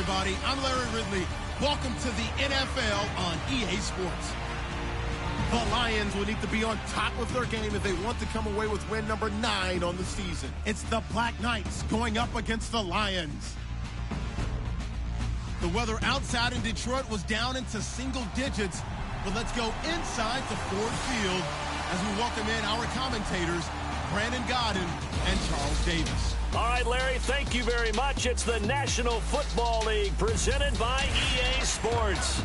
everybody. I'm Larry Ridley. Welcome to the NFL on EA Sports. The Lions will need to be on top of their game if they want to come away with win number 9 on the season. It's the Black Knights going up against the Lions. The weather outside in Detroit was down into single digits, but let's go inside to Ford Field as we welcome in our commentators, Brandon Godden and Charles Davis. All right, Larry, thank you very much. It's the National Football League presented by EA Sports.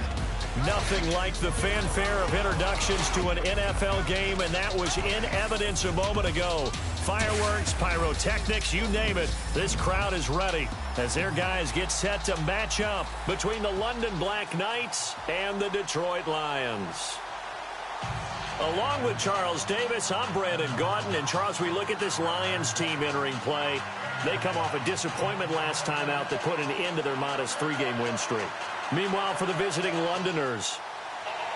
Nothing like the fanfare of introductions to an NFL game, and that was in evidence a moment ago. Fireworks, pyrotechnics, you name it. This crowd is ready as their guys get set to match up between the London Black Knights and the Detroit Lions. Along with Charles Davis, I'm Brandon Gaudin. And Charles, we look at this Lions team entering play. They come off a disappointment last time out that put an end to their modest 3-game win streak. Meanwhile, for the visiting Londoners,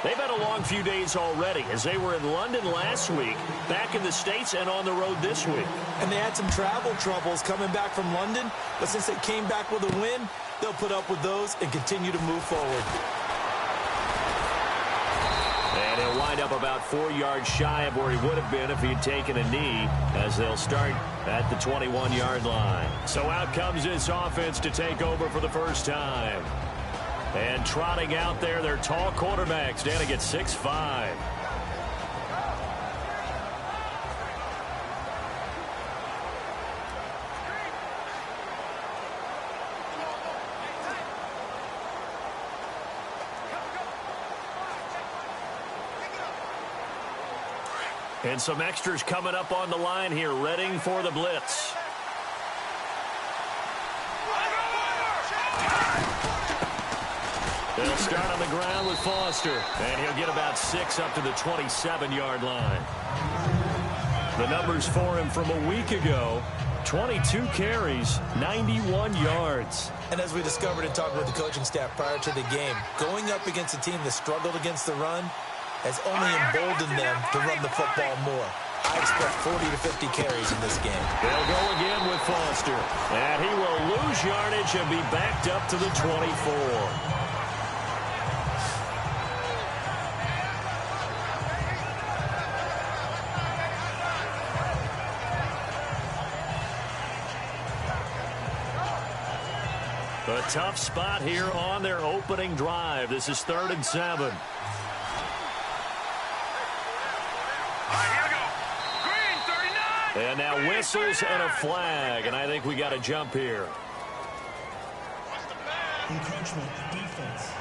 they've had a long few days already as they were in London last week, back in the States, and on the road this week. And they had some travel troubles coming back from London, but since they came back with a win, they'll put up with those and continue to move forward. And he'll wind up about 4 yards shy of where he would have been if he'd taken a knee, as they'll start at the 21-yard line. So out comes this offense to take over for the first time. And trotting out there, their tall quarterback standing at 6'5". And some extras coming up on the line here, readying for the blitz. They'll start on the ground with Foster, and he'll get about 6 up to the 27-yard line. The numbers for him from a week ago, 22 carries, 91 yards. And as we discovered and talked with the coaching staff prior to the game, going up against a team that struggled against the run has only emboldened them to run the football more. I expect 40 to 50 carries in this game. They'll go again with Foster, and he will lose yardage and be backed up to the 24. A tough spot here on their opening drive. This is 3rd and 7. And now whistles and a flag, and I think we got a jump here. Encroachment defense.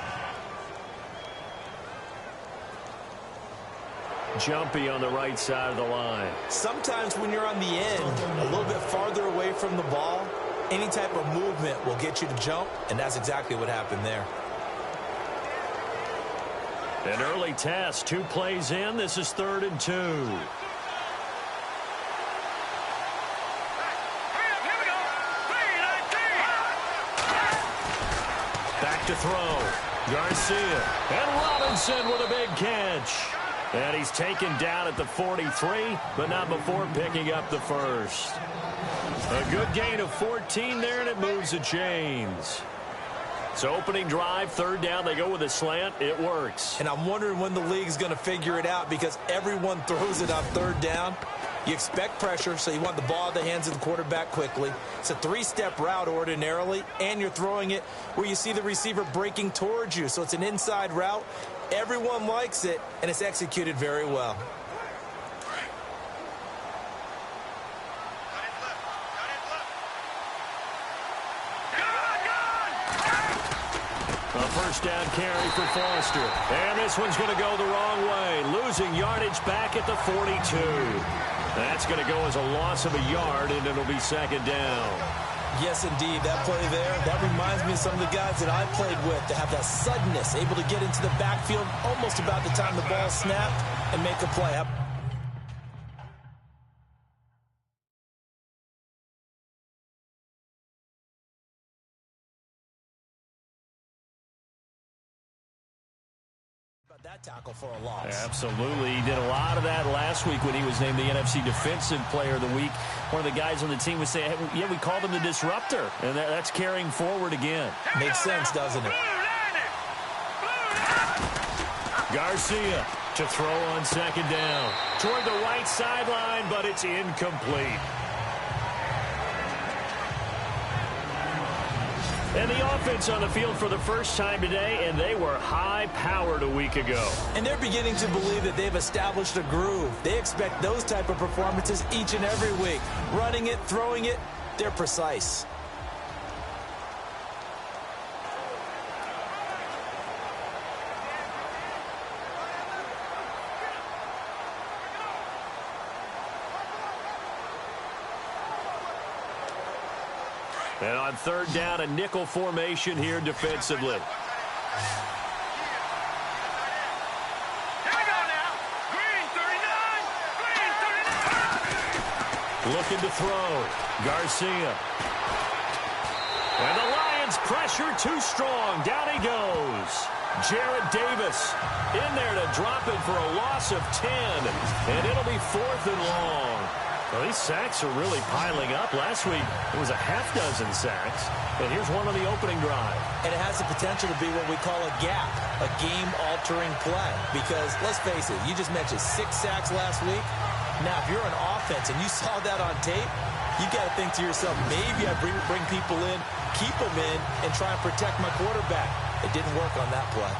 Jumpy on the right side of the line. Sometimes when you're on the end, a little bit farther away from the ball, any type of movement will get you to jump, and that's exactly what happened there. An early test, 2 plays in. This is 3rd and 2. Back to throw. Garcia and Robinson with a big catch. And he's taken down at the 43, but not before picking up the first. A good gain of 14 there, and it moves the chains. So opening drive, 3rd down, they go with a slant. It works. And I'm wondering when the league's going to figure it out, because everyone throws it on 3rd down. You expect pressure, so you want the ball in the hands of the quarterback quickly. It's a 3-step route ordinarily, and you're throwing it where you see the receiver breaking towards you. So it's an inside route. Everyone likes it, and it's executed very well. A first down carry for Foster. And this one's going to go the wrong way. Losing yardage back at the 42. That's going to go as a loss of a yard, and it'll be 2nd down. Yes, indeed. That play there, that reminds me of some of the guys that I played with to have that suddenness, able to get into the backfield almost about the time the ball snapped and make a play. That tackle for a loss. Absolutely. He did a lot of that last week when he was named the NFC Defensive Player of the Week. One of the guys on the team would say, hey, yeah, we called him the disruptor. And that's carrying forward again. Makes sense, doesn't it? Garcia to throw on second down. Toward the right sideline, but it's incomplete. And the offense on the field for the first time today, and they were high-powered a week ago. And they're beginning to believe that they've established a groove. They expect those type of performances each and every week. Running it, throwing it, they're precise. And on third down, a nickel formation here defensively. Looking to throw. Garcia. And the Lions pressure too strong. Down he goes. Jarrett Davis in there to drop it for a loss of 10. And it'll be 4th and long. Well, these sacks are really piling up. Last week, it was a half-dozen sacks. And here's one on the opening drive. And it has the potential to be what we call a gap, a game-altering play. Because, let's face it, you just mentioned 6 sacks last week. Now, if you're an offense and you saw that on tape, you got to think to yourself, maybe I bring people in, keep them in, and try and protect my quarterback. It didn't work on that play.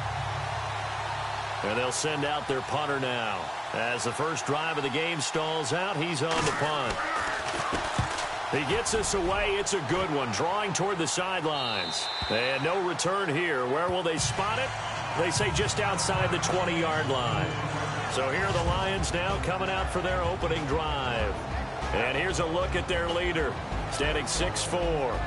And they'll send out their punter now. As the first drive of the game stalls out, he's on to punt. He gets us away. It's a good one, drawing toward the sidelines. And no return here. Where will they spot it? They say just outside the 20-yard line. So here are the Lions now coming out for their opening drive. And here's a look at their leader, standing 6'4".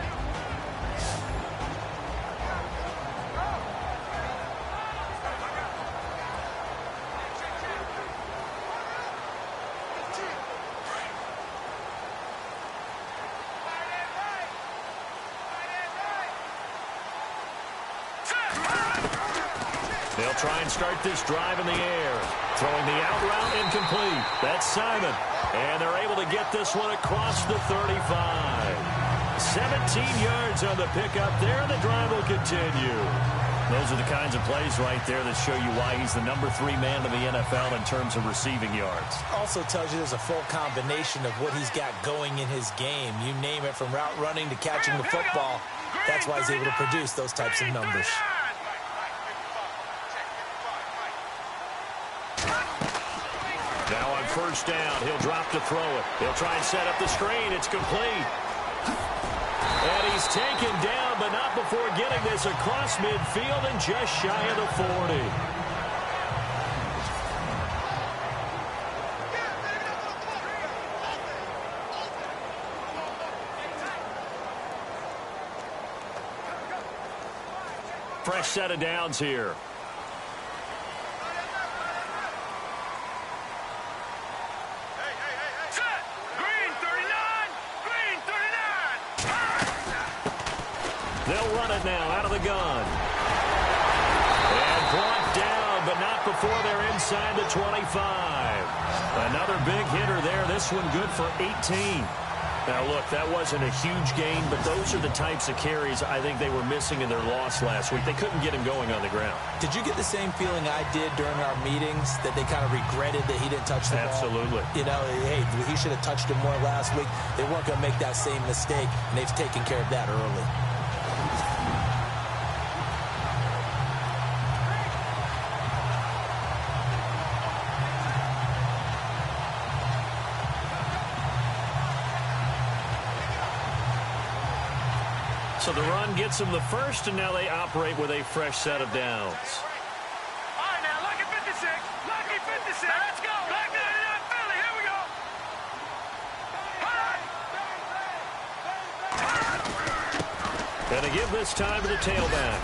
They'll try and start this drive in the air. Throwing the out route incomplete. That's Simon. And they're able to get this one across the 35. 17 yards on the pickup there. The drive will continue. Those are the kinds of plays right there that show you why he's the number 3 man in the NFL in terms of receiving yards. Also tells you there's a full combination of what he's got going in his game. You name it, from route running to catching the football. That's why he's able to produce those types of numbers. Now on first down, he'll drop to throw it. He'll try and set up the screen. It's complete. And he's taken down, but not before getting this across midfield and just shy of the 40. Fresh set of downs here. They'll run it now out of the gun. And brought down, but not before they're inside the 25. Another big hitter there. This one good for 18. Now, look, that wasn't a huge gain, but those are the types of carries I think they were missing in their loss last week. They couldn't get him going on the ground. Did you get the same feeling I did during our meetings, that they kind of regretted that he didn't touch the ball? Absolutely. You know, hey, he should have touched him more last week. They weren't going to make that same mistake, and they've taken care of that early. So the run gets them the first, and now they operate with a fresh set of downs. All right, now, lucky 56. Lucky 56. Now, let's go. Back to Philly. Here we go. And they give this time to the tailback.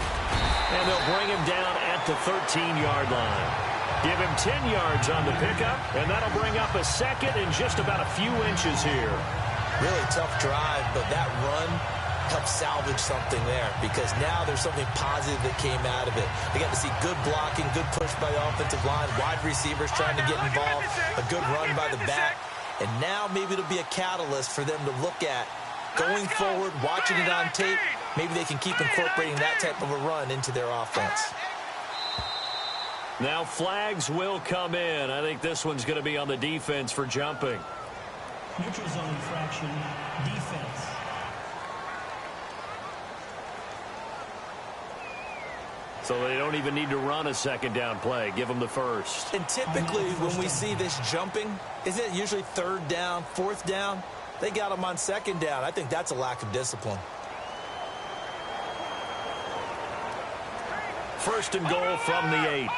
And they'll bring him down at the 13-yard line. Give him 10 yards on the pickup, and that'll bring up a second and just about a few inches here. Really tough drive, but that run help salvage something there, because now there's something positive that came out of it. They got to see good blocking, good push by the offensive line, wide receivers trying to get involved, a good run by the back. And now maybe it'll be a catalyst for them to look at going forward, watching it on tape. Maybe they can keep incorporating that type of a run into their offense. Now flags will come in. I think this one's going to be on the defense for jumping. Neutral zone infraction, defense. So they don't even need to run a second down play. Give them the first. And typically when we see this jumping, isn't it usually third down, fourth down? They got them on second down. I think that's a lack of discipline. First and goal from the 8.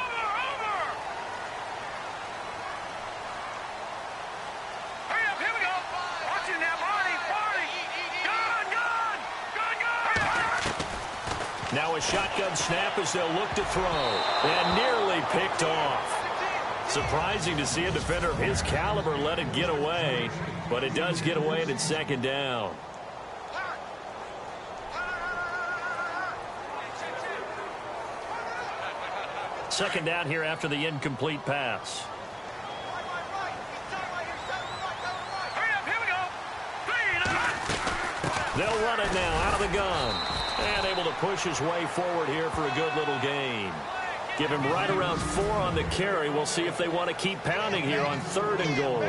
Now a shotgun snap as they'll look to throw. And nearly picked off. Surprising to see a defender of his caliber let it get away. But it does get away and it's second down. Second down here after the incomplete pass. They'll run it now out of the gun. And able to push his way forward here for a good little gain. Give him right around 4 on the carry. We'll see if they want to keep pounding here on third and goal.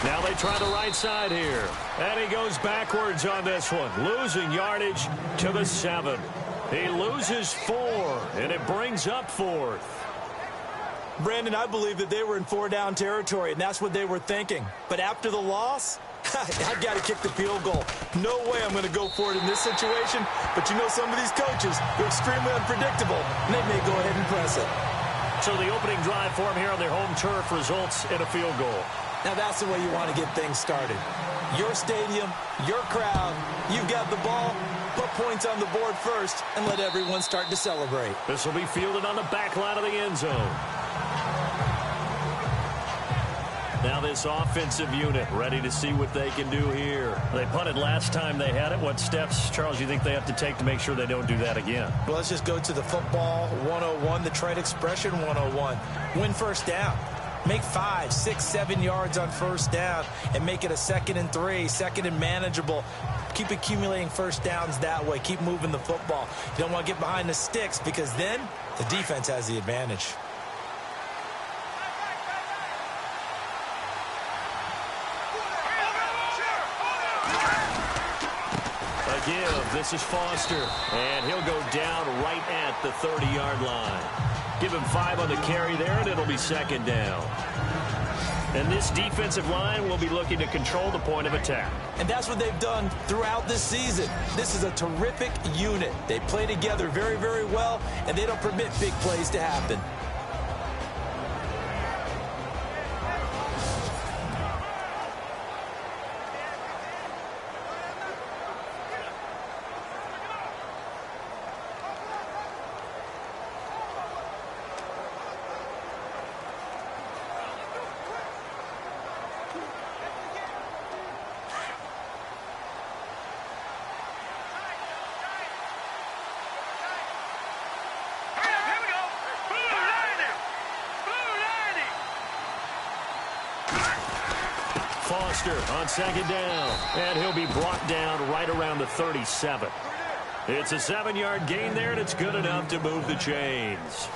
Now they try the right side here. And he goes backwards on this one. Losing yardage to the 7. He loses 4, and it brings up 4th. Brandon, I believe that they were in 4-down territory, and that's what they were thinking. But after the loss, I've got to kick the field goal. No way I'm going to go for it in this situation. But you know some of these coaches, they're extremely unpredictable, and they may go ahead and press it. So the opening drive for them here on their home turf results in a field goal. Now that's the way you want to get things started. Your stadium, your crowd, you've got the ball, put points on the board first, and let everyone start to celebrate. This will be fielded on the back line of the end zone. Now this offensive unit ready to see what they can do here. They punted last time they had it. What steps, Charles, you think they have to take to make sure they don't do that again? Well, let's just go to the football 101, the trade expression 101. Win first down. Make 5, 6, 7 yards on first down and make it a 2nd and 3, 2nd and manageable. Keep accumulating first downs that way. Keep moving the football. You don't want to get behind the sticks because then the defense has the advantage. A give. This is Foster. And he'll go down right at the 30-yard line. Give him 5 on the carry there, and it'll be second down. And this defensive line will be looking to control the point of attack. And that's what they've done throughout this season. This is a terrific unit. They play together very, very well, and they don't permit big plays to happen. Foster on second down, and he'll be brought down right around the 37. It's a 7-yard gain there, and it's good enough to move the chains.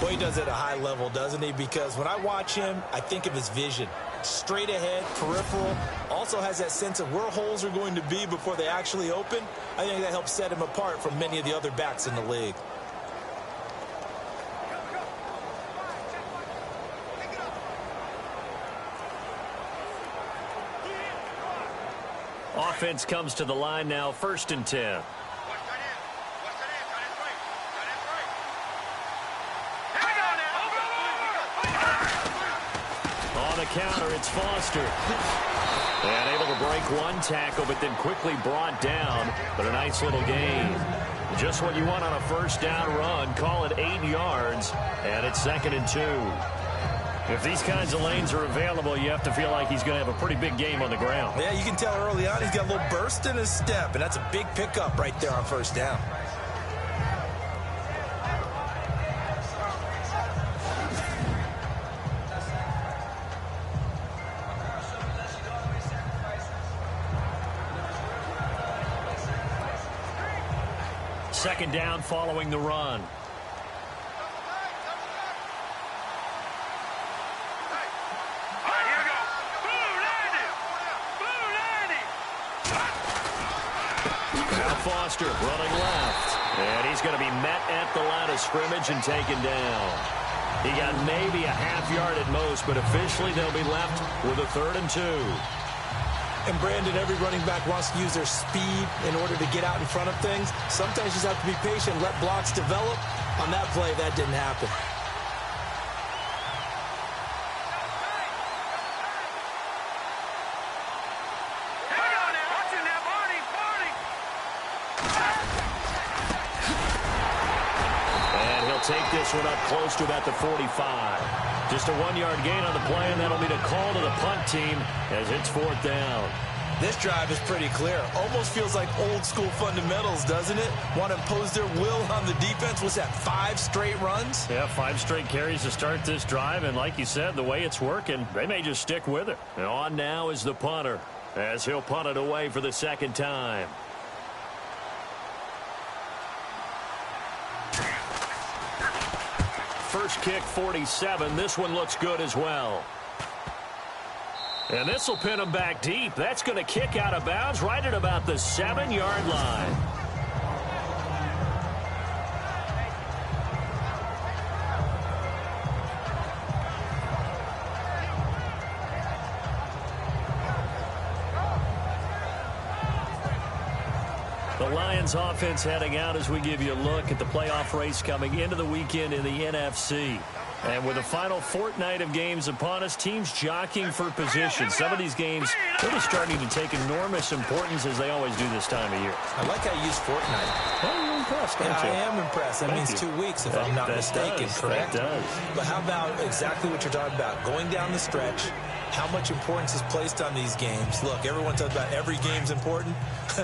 Well, he does it at a high level, doesn't he? Because when I watch him, I think of his vision. Straight ahead, peripheral, also has that sense of where holes are going to be before they actually open. I think that helps set him apart from many of the other backs in the league. Offense comes to the line now, 1st and 10. counter. It's Foster. And able to break one tackle, but then quickly brought down. But a nice little gain. Just what you want on a first down run. Call it 8 yards. And it's 2nd and 2. If these kinds of lanes are available, you have to feel like he's going to have a pretty big game on the ground. Yeah, you can tell early on he's got a little burst in his step, and that's a big pickup right there on first down. Second down following the run. Foster running left. And he's going to be met at the line of scrimmage and taken down. He got maybe a half yard at most, but officially they'll be left with a 3rd and 2. And Brandon, every running back wants to use their speed in order to get out in front of things. Sometimes you just have to be patient, let blocks develop. On that play, that didn't happen. Take this one up close to about the 45. Just a 1-yard gain on the play, and that'll be the call to the punt team as it's 4th down. This drive is pretty clear. Almost feels like old school fundamentals, doesn't it? Want to impose their will on the defense. What's that, 5 straight runs? Yeah, 5 straight carries to start this drive, and like you said, the way it's working, they may just stick with it. And on now is the punter as he'll punt it away for the 2nd time. First kick, 47. This one looks good as well. And this will pin him back deep. That's going to kick out of bounds right at about the 7-yard line. The Lions offense heading out as we give you a look at the playoff race coming into the weekend in the NFC. And with the final fortnight of games upon us, teams jockeying for position. Some of these games really starting to take enormous importance as they always do this time of year. I like how you use fortnight. Oh, you're impressed, aren't you? I am impressed. That means 2 weeks if I'm not mistaken, correct? That does. But how about exactly what you're talking about? Going down the stretch, how much importance is placed on these games? Look, everyone talks about every game's important.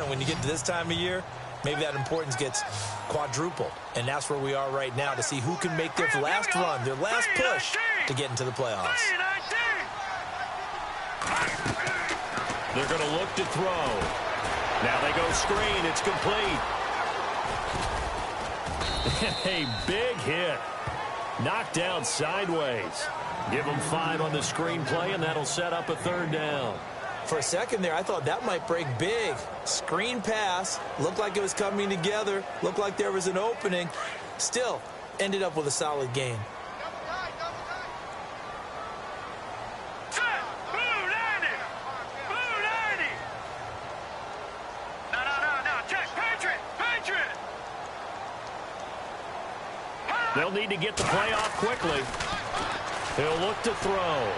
When you get to this time of year, maybe that importance gets quadrupled. And that's where we are right now to see who can make their last run, their last push to get into the playoffs. They're going to look to throw. Now they go screen. It's complete. A big hit. Knocked down sideways. Give them 5 on the screen play, and that'll set up a 3rd down. For a second there, I thought that might break big. Screen pass. Looked like it was coming together. Looked like there was an opening. Still, ended up with a solid gain. They'll need to get the play off quickly. He'll look to throw.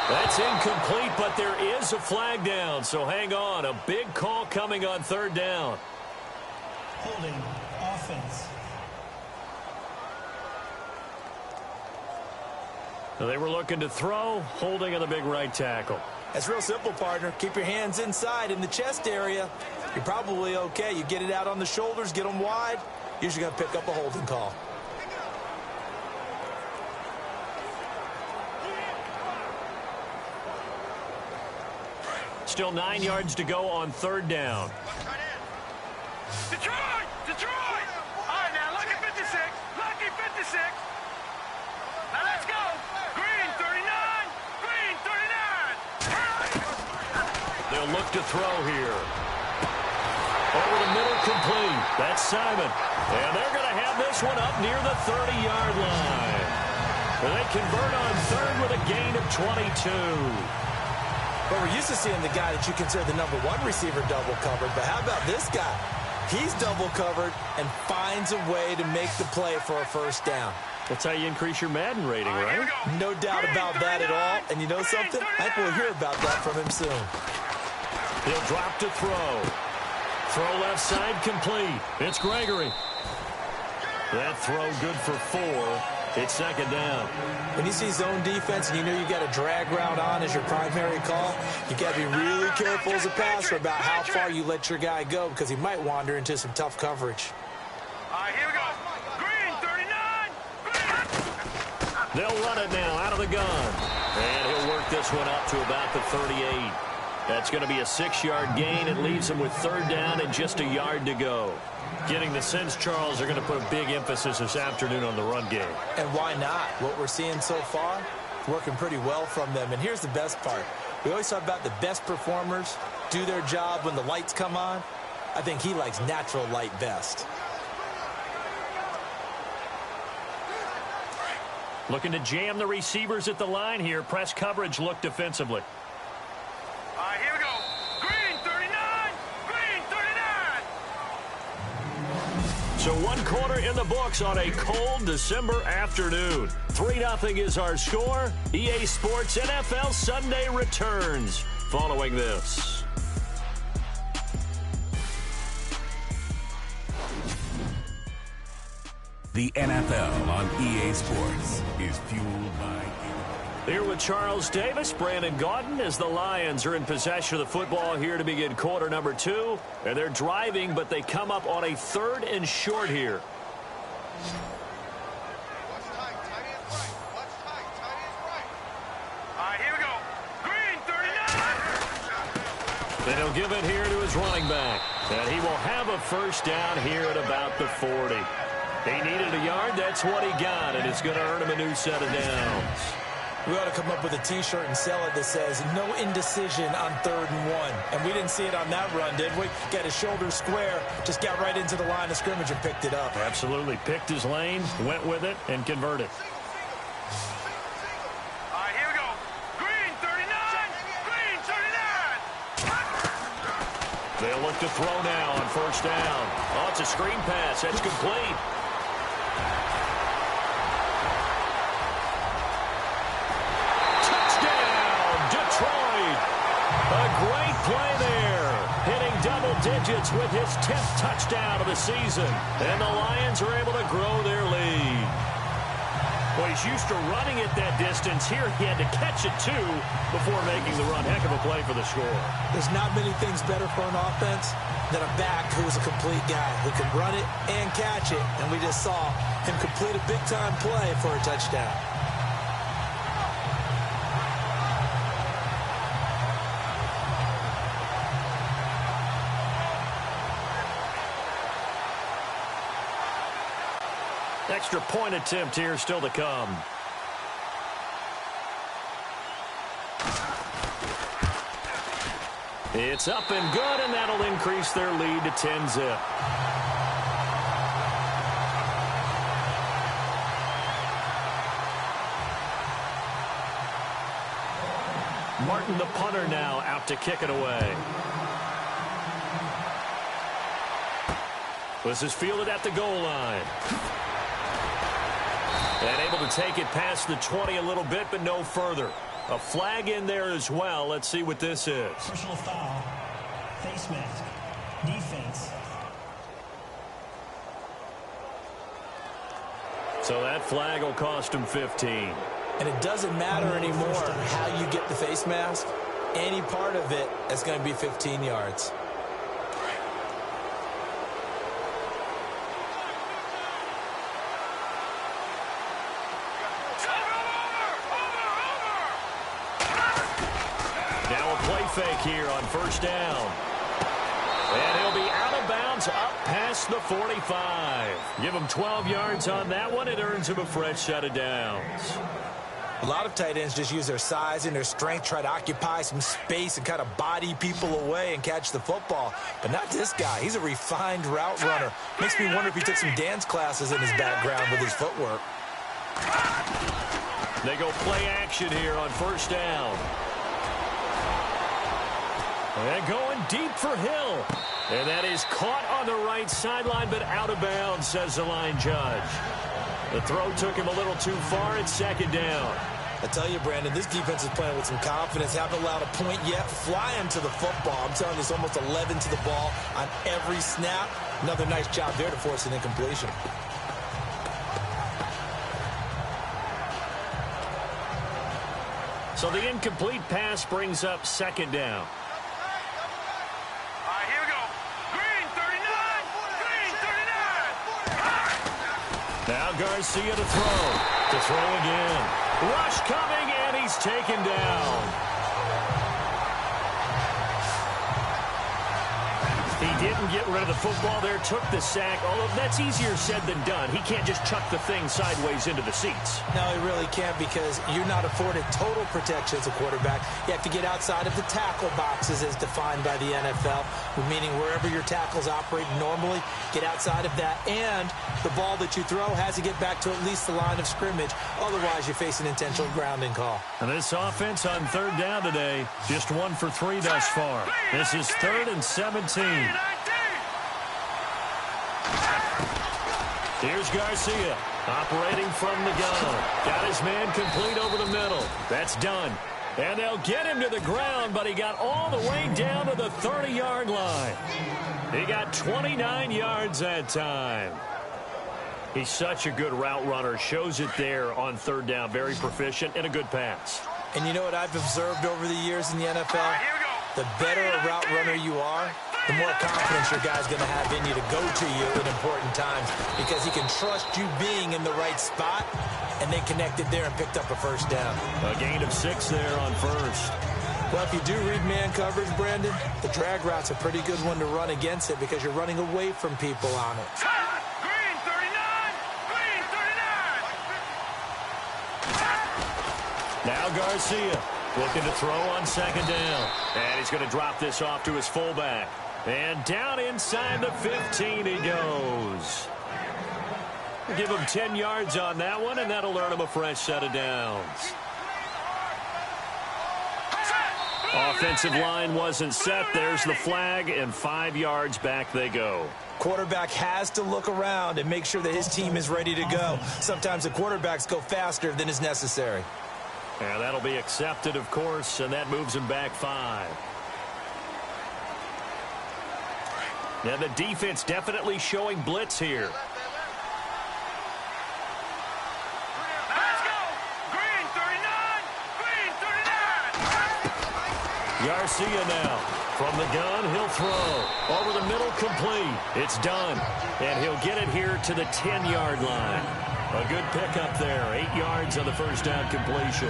That's incomplete, but there is a flag down, so hang on. A big call coming on 3rd down. Holding offense. They were looking to throw, holding on the big right tackle. That's real simple, partner. Keep your hands inside in the chest area. You're probably okay. You get it out on the shoulders, get them wide. Usually going to pick up a holding call. Still 9 yards to go on 3rd down. Detroit! Detroit! All right, now, lucky 56. Lucky 56. Now, let's go. Green, 39. Green, 39. They'll look to throw here. Over the middle, complete. That's Simon. And they're going to have this one up near the 30-yard line. And they convert on 3rd with a gain of 22. But we're used to seeing the guy that you consider the #1 receiver double covered. But how about this guy? He's double covered and finds a way to make the play for a 1st down. That's how you increase your Madden rating, right? No doubt about that at all. And you know something? I think we'll hear about that from him soon. He'll drop to throw. Throw left side complete. It's Gregory. That throw good for 4. It's second down. When you see zone defense and you know you got a drag route on as your primary call, you got to be really careful as a passer about how far you let your guy go because he might wander into some tough coverage. All right, here we go. Green, 39. Green. They'll run it now out of the gun. And he'll work this one up to about the 38. That's going to be a 6-yard gain. It leaves him with third down and just a yard to go. Getting the sense, Charles, are going to put a big emphasis this afternoon on the run game. And why not? What we're seeing so far, working pretty well from them. And here's the best part. We always talk about the best performers do their job when the lights come on. I think he likes natural light best. Looking to jam the receivers at the line here. Press coverage look defensively. All right, here we go. Green, 39. Green, 39. So 1 quarter in the books on a cold December afternoon. 3-0 is our score. EA Sports NFL Sunday returns following this. The NFL on EA Sports is fueled by... Here with Charles Davis, Brandon Gaudin, as the Lions are in possession of the football here to begin quarter number 2. And they're driving, but they come up on a 3rd and short here. All right, here we go. Green, 39. Then he'll give it here to his running back. And he will have a first down here at about the 40. He needed a yard. That's what he got, and it's going to earn him a new set of downs. We ought to come up with a T-shirt and sell it that says, no indecision on 3rd and 1. And we didn't see it on that run, did we? Got his shoulders square, just got right into the line of scrimmage and picked it up. Absolutely. Picked his lane, went with it, and converted. All right, here we go. Green, 39. Green, 39. They'll look to throw now on first down. Oh, it's a screen pass. That's complete. A great play there, hitting double digits with his 10th touchdown of the season. And the Lions are able to grow their lead. Well, he's used to running it that distance. Here he had to catch it, too, before making the run. Heck of a play for the score. There's not many things better for an offense than a back who's a complete guy who can run it and catch it. And we just saw him complete a big-time play for a touchdown. Extra point attempt here still to come. It's up and good, and that'll increase their lead to 10-zip. Martin, the punter, now out to kick it away. This is fielded at the goal line. And able to take it past the 20 a little bit, but no further. A flag in there as well. Let's see what this is. Personal foul. Face mask. Defense. So that flag will cost him 15. And it doesn't matter anymore how you get the face mask. Any part of it is going to be 15 yards. Fake here on first down. And he'll be out of bounds up past the 45. Give him 12 yards on that one. It earns him a fresh set of downs. A lot of tight ends just use their size and their strength, try to occupy some space and kind of body people away and catch the football. But not this guy. He's a refined route runner. Makes me wonder if he took some dance classes in his background with his footwork. They go play action here on first down. And going deep for Hill. And that is caught on the right sideline, but out of bounds, says the line judge. The throw took him a little too far. It's second down. I tell you, Brandon, this defense is playing with some confidence. Haven't allowed a point yet. Flying to the football. I'm telling you, it's almost 11 to the ball on every snap. Another nice job there to force an incompletion. So the incomplete pass brings up second down. All right, here we go. Green, 39. Green, 39. Now Garcia to throw. To throw again. Rush coming, and he's taken down. He didn't get rid of the football there, took the sack, although that's easier said than done. He can't just chuck the thing sideways into the seats. No, he really can't, because you're not afforded total protection as a quarterback. You have to get outside of the tackle boxes as defined by the NFL, meaning wherever your tackles operate normally, get outside of that, and the ball that you throw has to get back to at least the line of scrimmage. Otherwise, you face an intentional grounding call. And this offense on third down today, just 1 for 3 thus far. This is 3rd and 17. Here's Garcia, operating from the gun. Got his man complete over the middle. That's done. And they'll get him to the ground, but he got all the way down to the 30-yard line. He got 29 yards that time. He's such a good route runner. Shows it there on third down. Very proficient and a good pass. And you know what I've observed over the years in the NFL? The better a route runner you are, the more confidence your guy's going to have in you to go to you at important times, because he can trust you being in the right spot, and they connected there and picked up a first down. A gain of 6 there on first. Well, if you do read man coverage, Brandon, the drag route's a pretty good one to run against it, because you're running away from people on it. Green, 39. Green, 39. Now Garcia looking to throw on second down. And he's going to drop this off to his fullback. And down inside the 15 he goes. Give him 10 yards on that one, and that'll earn him a fresh set of downs. Offensive line wasn't set. There's the flag, and 5 yards back they go. Quarterback has to look around and make sure that his team is ready to go. Sometimes the quarterbacks go faster than is necessary. And that'll be accepted, of course, and that moves him back 5. Now the defense definitely showing blitz here. Let's go. Green, 39. Green, 39. Garcia now. From the gun, he'll throw. Over the middle, complete. It's done. And he'll get it here to the 10-yard line. A good pickup there. 8 yards on the first down completion.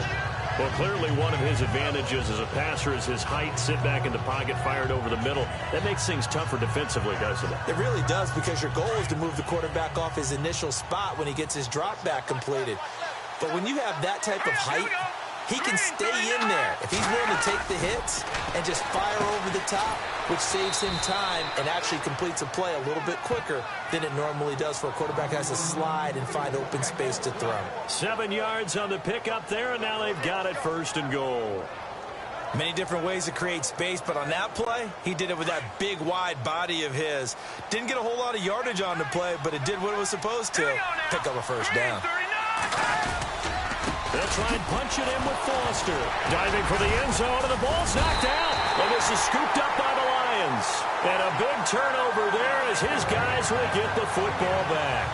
Well, clearly one of his advantages as a passer is his height. Sit back in the pocket, fired over the middle. That makes things tougher defensively, doesn't it? It really does, because your goal is to move the quarterback off his initial spot when he gets his drop back completed. But when you have that type of height, he can stay in there if he's willing to take the hits and just fire over the top, which saves him time and actually completes a play a little bit quicker than it normally does for a quarterback who has to slide and find open space to throw. 7 yards on the pickup there, and now they've got it 1st and goal. Many different ways to create space, but on that play, he did it with that big, wide body of his. Didn't get a whole lot of yardage on the play, but it did what it was supposed to. Pick up a first down. They'll try and punch it in with Foster. Diving for the end zone, and the ball's knocked out. And this is scooped up by the Lions. And a big turnover there as his guys will get the football back.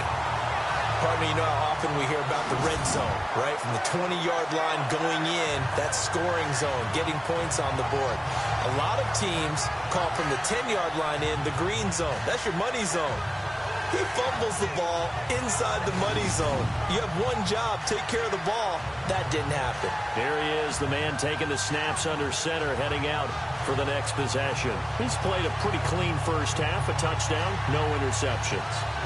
Pardon me, you know how often we hear about the red zone, right? From the 20-yard line going in, that's scoring zone, getting points on the board. A lot of teams call from the 10-yard line in the green zone. That's your money zone. He fumbles the ball inside the money zone. You have one job, take care of the ball. That didn't happen. Here he is, the man taking the snaps under center, heading out for the next possession. He's played a pretty clean first half, a touchdown, no interceptions.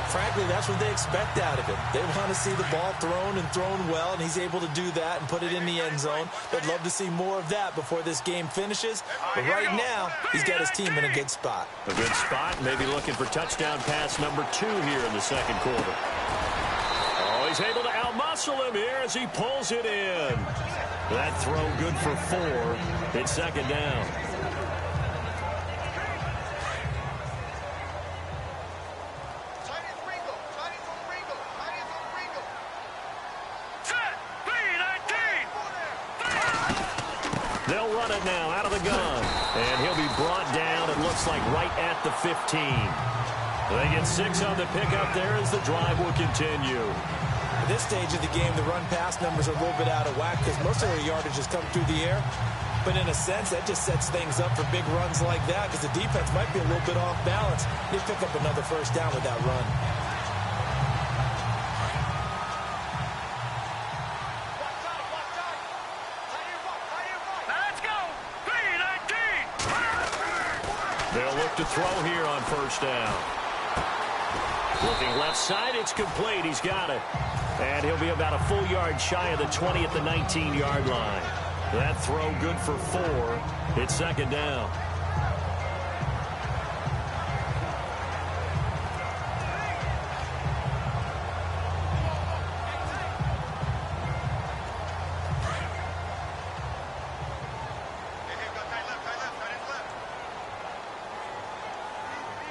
Frankly, that's what they expect out of him. They want to see the ball thrown and thrown well, and he's able to do that and put it in the end zone. They'd love to see more of that before this game finishes. But right now, he's got his team in a good spot. A good spot, maybe looking for touchdown pass number 2 here in the second quarter. Oh, he's able to outmuscle him here as he pulls it in. That throw good for 4. It's second down. They'll run it now out of the gun. And he'll be brought down, it looks like, right at the 15. They get 6 on the pickup there as the drive will continue. At this stage of the game, the run-pass numbers are a little bit out of whack because most of their yardage has come through the air. But in a sense, that just sets things up for big runs like that because the defense might be a little bit off balance. They pick up another first down with that run. Let's go. 3-19. They'll look to throw here on first down. Looking left side, it's complete. He's got it. And he'll be about a full yard shy of the 20 at the 19-yard line. That throw good for 4. It's second down.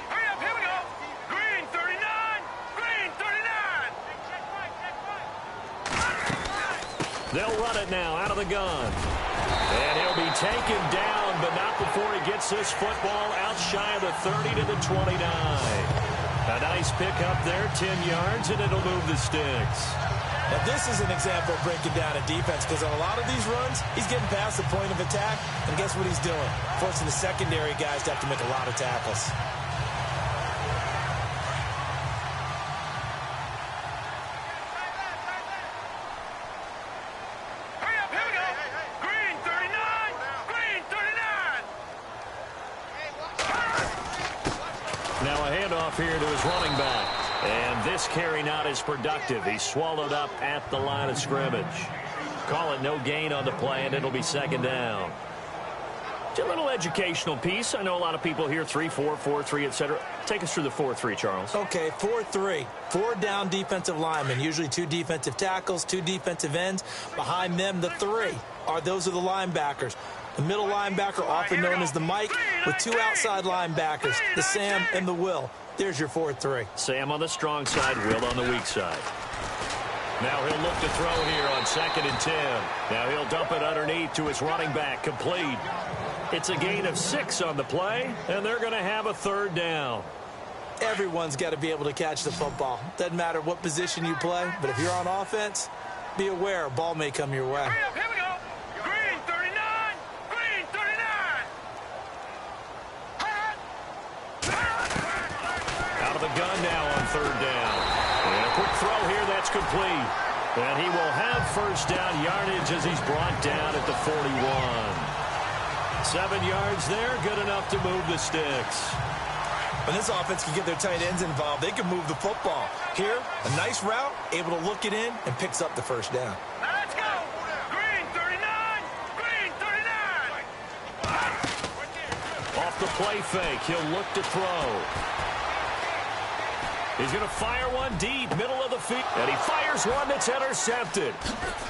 Hurry up, here we go. Green 39. Green 39. They'll run it now out of the gun. And he'll be taken down, but not before he gets this football out shy of the 30 to the 29. A nice pickup there, 10 yards, and it'll move the sticks. Now, this is an example of breaking down a defense because on a lot of these runs, he's getting past the point of attack, and guess what he's doing? Forcing the secondary guys to have to make a lot of tackles. Hurry up, here we go. Green 39. Green 39. Now a handoff here to his running back. And this carry not as productive. He's swallowed up at the line of scrimmage. Call it no gain on the play, and it'll be second down. It's a little educational piece. I know a lot of people hear 3-4, 4-3, etc. Take us through the 4-3, Charles. Okay, 4-3. 4 down defensive linemen, usually 2 defensive tackles, 2 defensive ends. Behind them, the 3 are those are the linebackers. The middle linebacker, often known as the Mike, with 2 outside linebackers, the Sam and the Will. There's your 4-3. Sam on the strong side, Will on the weak side. Now he'll look to throw here on 2nd and 10. Now he'll dump it underneath to his running back, complete. It's a gain of 6 on the play, and they're going to have a third down. Everyone's got to be able to catch the football. Doesn't matter what position you play, but if you're on offense, be aware a ball may come your way. Hurry up, here we go. Green 39. Green 39. Out of the gun now on third down. And a quick throw here, that's complete. And he will have first down yardage as he's brought down at the 41. 7 yards there, good enough to move the sticks. When this offense can get their tight ends involved, they can move the football. Here, a nice route, able to look it in, and picks up the first down. Let's go. Green 39. Green 39. Off the play fake, he'll look to throw. He's going to fire one deep, middle of the field. And he fires one that's intercepted.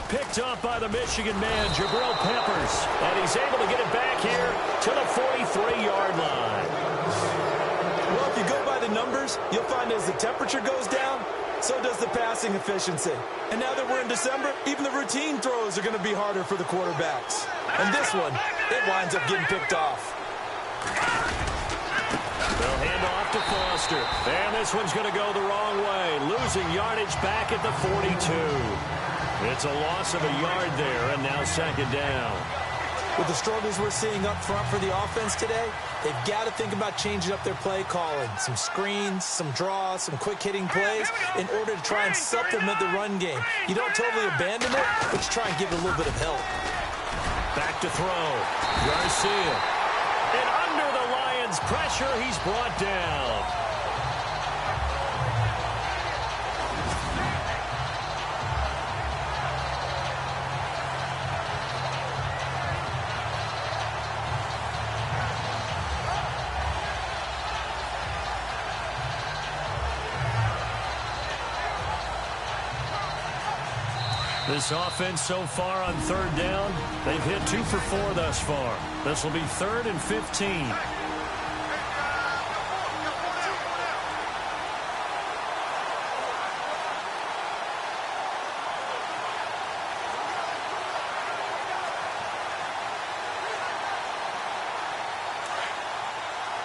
Picked up by the Michigan man, Jabril Peppers. And he's able to get it back here to the 43-yard line. Well, if you go by the numbers, you'll find as the temperature goes down, so does the passing efficiency. And now that we're in December, even the routine throws are going to be harder for the quarterbacks. And this one, it winds up getting picked off. They'll hand off to Foster. And this one's going to go the wrong way. Losing yardage back at the 42. It's a loss of a yard there, and now second down. With the struggles we're seeing up front for the offense today, they've got to think about changing up their play calling. Some screens, some draws, some quick-hitting plays in order to try and supplement the run game. You don't totally abandon it, but you try and give it a little bit of help. Back to throw. Garcia. And under the Lions' pressure, he's brought down. This offense so far on third down, they've hit 2 for 4 thus far. This will be 3rd and 15.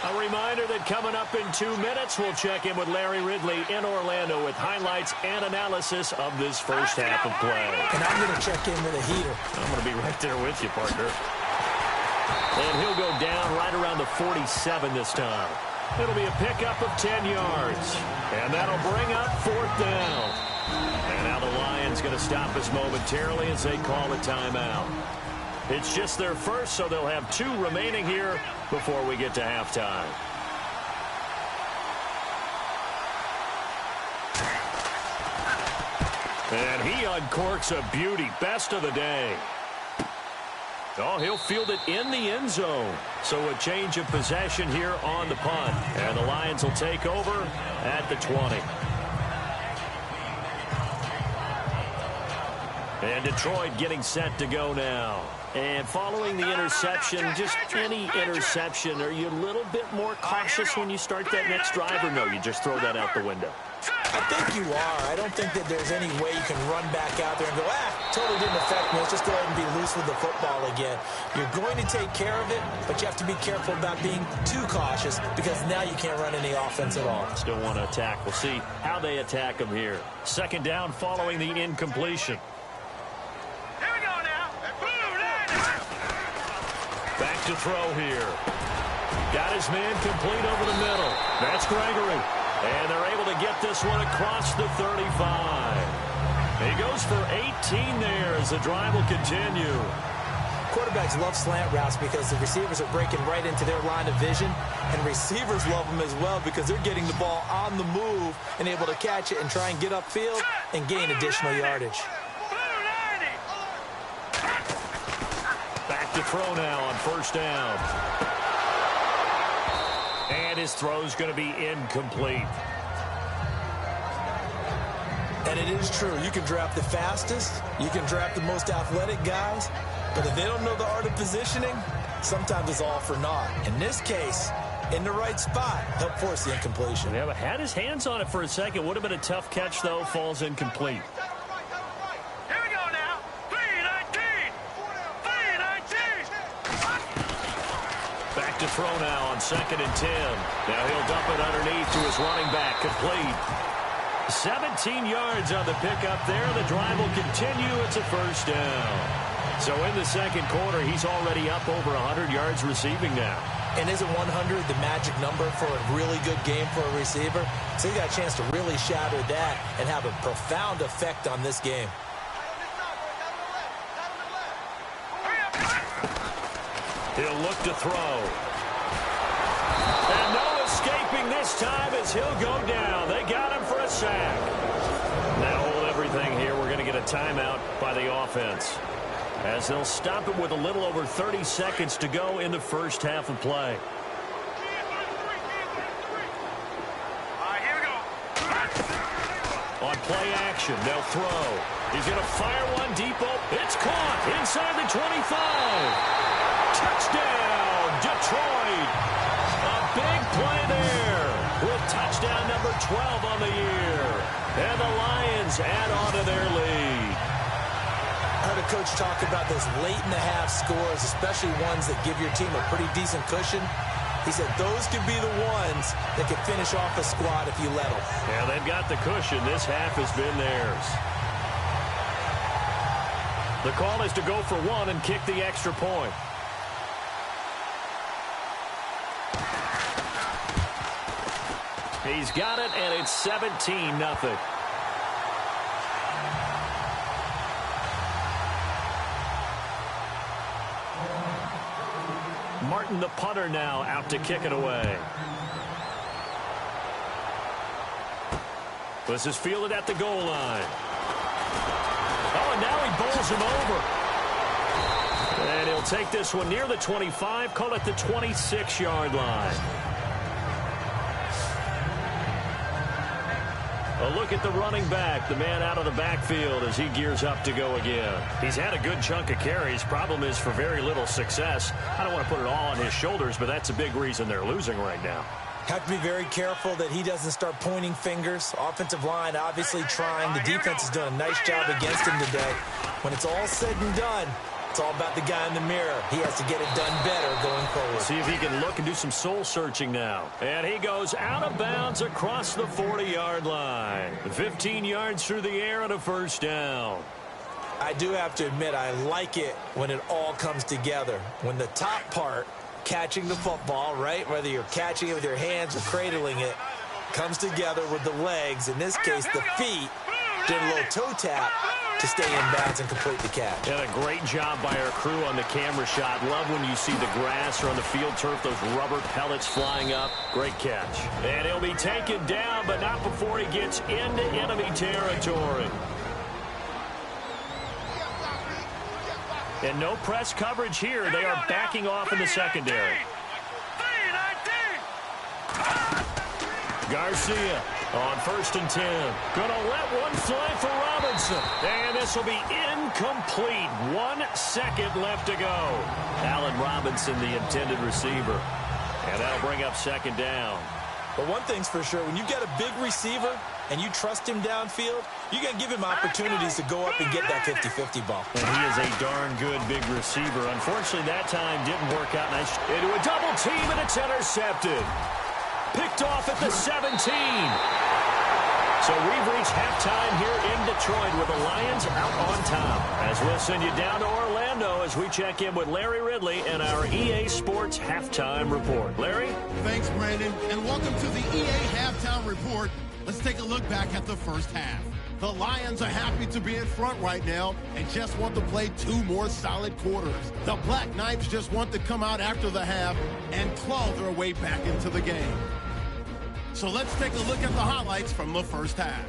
A reminder that coming up in 2 minutes, we'll check in with Larry Ridley in Orlando with highlights and analysis of this first half of play. And I'm going to check in with a heater. I'm going to be right there with you, partner. And he'll go down right around the 47 this time. It'll be a pickup of 10 yards. And that'll bring up 4th down. And now the Lions going to stop us momentarily as they call a timeout. It's just their first, so they'll have 2 remaining here before we get to halftime. And he uncorks a beauty. Best of the day. Oh, he'll field it in the end zone. So a change of possession here on the punt. And the Lions will take over at the 20. And Detroit getting set to go now. And following the interception, just any interception, are you a little bit more cautious when you start that next drive, or no, you just throw that out the window? I think you are. I don't think that there's any way you can run back out there and go, totally didn't affect me. Let's just go ahead and be loose with the football again. You're going to take care of it, but you have to be careful about being too cautious because now you can't run any offense at all. Still want to attack. We'll see how they attack them here. 2nd down following the incompletion. Back to throw here. Got his man complete over the middle. That's Gregory. And they're able to get this one across the 35. He goes for 18 there as the drive will continue. Quarterbacks love slant routes because the receivers are breaking right into their line of vision. And receivers love them as well because they're getting the ball on the move and able to catch it and try and get upfield and gain additional yardage. Back to throw now on 1st down. And his throw's going to be incomplete. And it is true. You can draft the fastest. You can draft the most athletic guys. But if they don't know the art of positioning, sometimes it's all for naught. In this case, in the right spot, help force the incompletion. Yeah, but had his hands on it for a second. Would have been a tough catch, though. Falls incomplete. To throw now on 2nd and 10. Now he'll dump it underneath to his running back. Complete. 17 yards on the pickup there. The drive will continue. It's a 1st down. So in the 2nd quarter, he's already up over 100 yards receiving now. And isn't 100 the magic number for a really good game for a receiver? So he got a chance to really shatter that and have a profound effect on this game. He'll look to throw. And no escaping this time as he'll go down. They got him for a sack. Now hold everything here. We're going to get a timeout by the offense, as they'll stop it with a little over 30 seconds to go in the first half of play. On play action, they'll throw. He's going to fire one deep. It's caught inside the 25. Touchdown, Detroit. A big play there with touchdown number 12 on the year. And the Lions add on to their lead. I heard a coach talk about those late-in-the-half scores, especially ones that give your team a pretty decent cushion. He said those could be the ones that could finish off a squad if you let them. Yeah, they've got the cushion. This half has been theirs. The call is to go for 1 and kick the extra point. He's got it, and it's 17-0. Martin, the punter, now out to kick it away. This is fielded at the goal line. Oh, and now he bowls him over. And he'll take this one near the 25, call it the 26-yard line. A look at the running back, the man out of the backfield as he gears up to go again. He's had a good chunk of carries. Problem is for very little success. I don't want to put it all on his shoulders, but that's a big reason they're losing right now. Have to be very careful that he doesn't start pointing fingers. Offensive line obviously trying. The defense is doing a nice job against him today. When it's all said and done, It's all about the guy in the mirror. He has to get it done better going forward. See if he can look and do some soul searching now. And he goes out of bounds across the 40-yard line. 15 yards through the air and a first down. I do have to admit, I like it when it all comes together. When the top part, catching the football, right, whether you're catching it with your hands or cradling it, comes together with the legs, in this case the feet, did a little toe tap to stay in bounds and complete the catch. And a great job by our crew on the camera shot. Love when you see the grass or on the field turf, those rubber pellets flying up. Great catch. And he'll be taken down, but not before he gets into enemy territory. And no press coverage here. They are backing off in the secondary. Garcia on 1st and 10. Gonna let one fly for Robinson. And this will be incomplete. 1 second left to go. Allen Robinson, the intended receiver. And that'll bring up 2nd down. But one thing's for sure, when you've got a big receiver and you trust him downfield, you're going to give him opportunities to go up and get that 50-50 ball. And he is a darn good big receiver. Unfortunately, that time didn't work out. Nice into a double team, and it's intercepted. Picked off at the 17. So we've reached halftime here in Detroit with the Lions out on top. As we'll send you down to Orlando as we check in with Larry Ridley and our EA Sports Halftime Report. Larry? Thanks, Brandon, and welcome to the EA Halftime Report. Let's take a look back at the first half. The Lions are happy to be in front right now and just want to play 2 more solid quarters. The Black Knights just want to come out after the half and claw their way back into the game. So let's take a look at the highlights from the first half.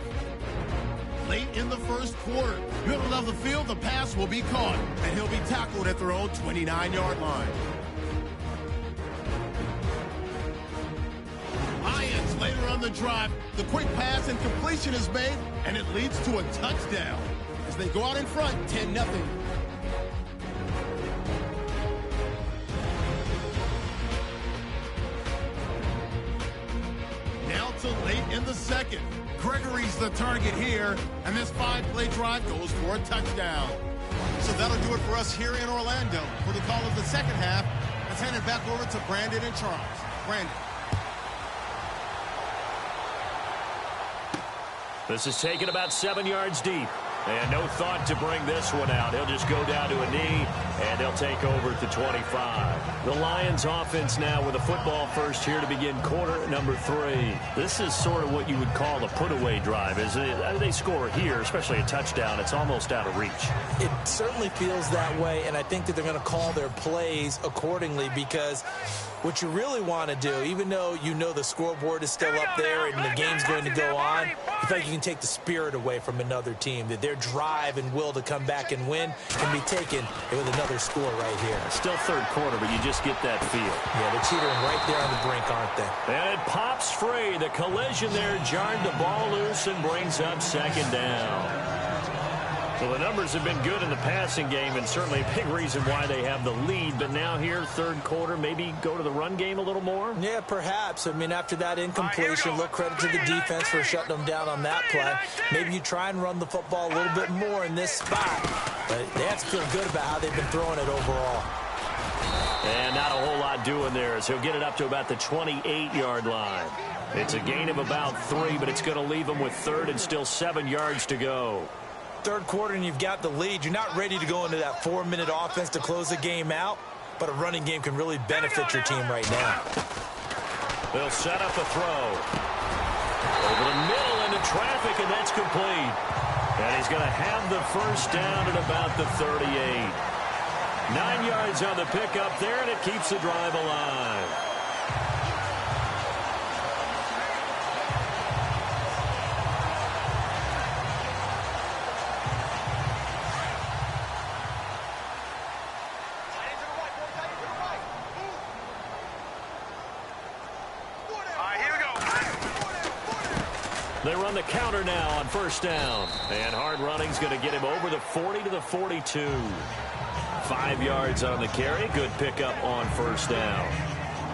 Late in the first quarter, middle of the field, the pass will be caught, and he'll be tackled at their own 29-yard line. Lions later on the drive, the quick pass and completion is made, and it leads to a touchdown as they go out in front 10-0. Now to late in the second. Gregory's the target here, and this 5-play drive goes for a touchdown. So that'll do it for us here in Orlando. For the call of the second half, let's hand it back over to Brandon and Charles. Brandon. This is taken about 7 yards deep. And no thought to bring this one out. He'll just go down to a knee, and they'll take over at the 25. The Lions offense now with a football first here to begin quarter number 3. This is sort of what you would call a put-away drive, isn't it? They score here, especially a touchdown. It's almost out of reach. It certainly feels that way, and I think that they're going to call their plays accordingly because what you really want to do, even though you know the scoreboard is still up there and the game's going to go on, you feel like you can take the spirit away from another team, that their drive and will to come back and win can be taken with another score right here. Still third quarter, but you just get that feel. Yeah, they're teetering right there on the brink, aren't they? And it pops free. The collision there jarred the ball loose and brings up 2nd down. So the numbers have been good in the passing game and certainly a big reason why they have the lead. But now here, third quarter, maybe go to the run game a little more? Yeah, perhaps. I mean, after that incompletion, look credit to the defense for shutting them down on that play. Maybe you try and run the football a little bit more in this spot. But they have to feel good about how they've been throwing it overall. And not a whole lot doing there as he'll get it up to about the 28-yard line. It's a gain of about 3, but it's going to leave them with 3rd and still 7 yards to go. Third quarter and you've got the lead. You're not ready to go into that 4-minute offense to close the game out, but a running game can really benefit your team right now. They'll set up a throw. Over the middle into traffic, and that's complete. And he's going to have the first down at about the 38. 9 yards on the pickup there, and it keeps the drive alive. They run the counter now on first down. And hard running's going to get him over the 40 to the 42. 5 yards on the carry. Good pickup on first down.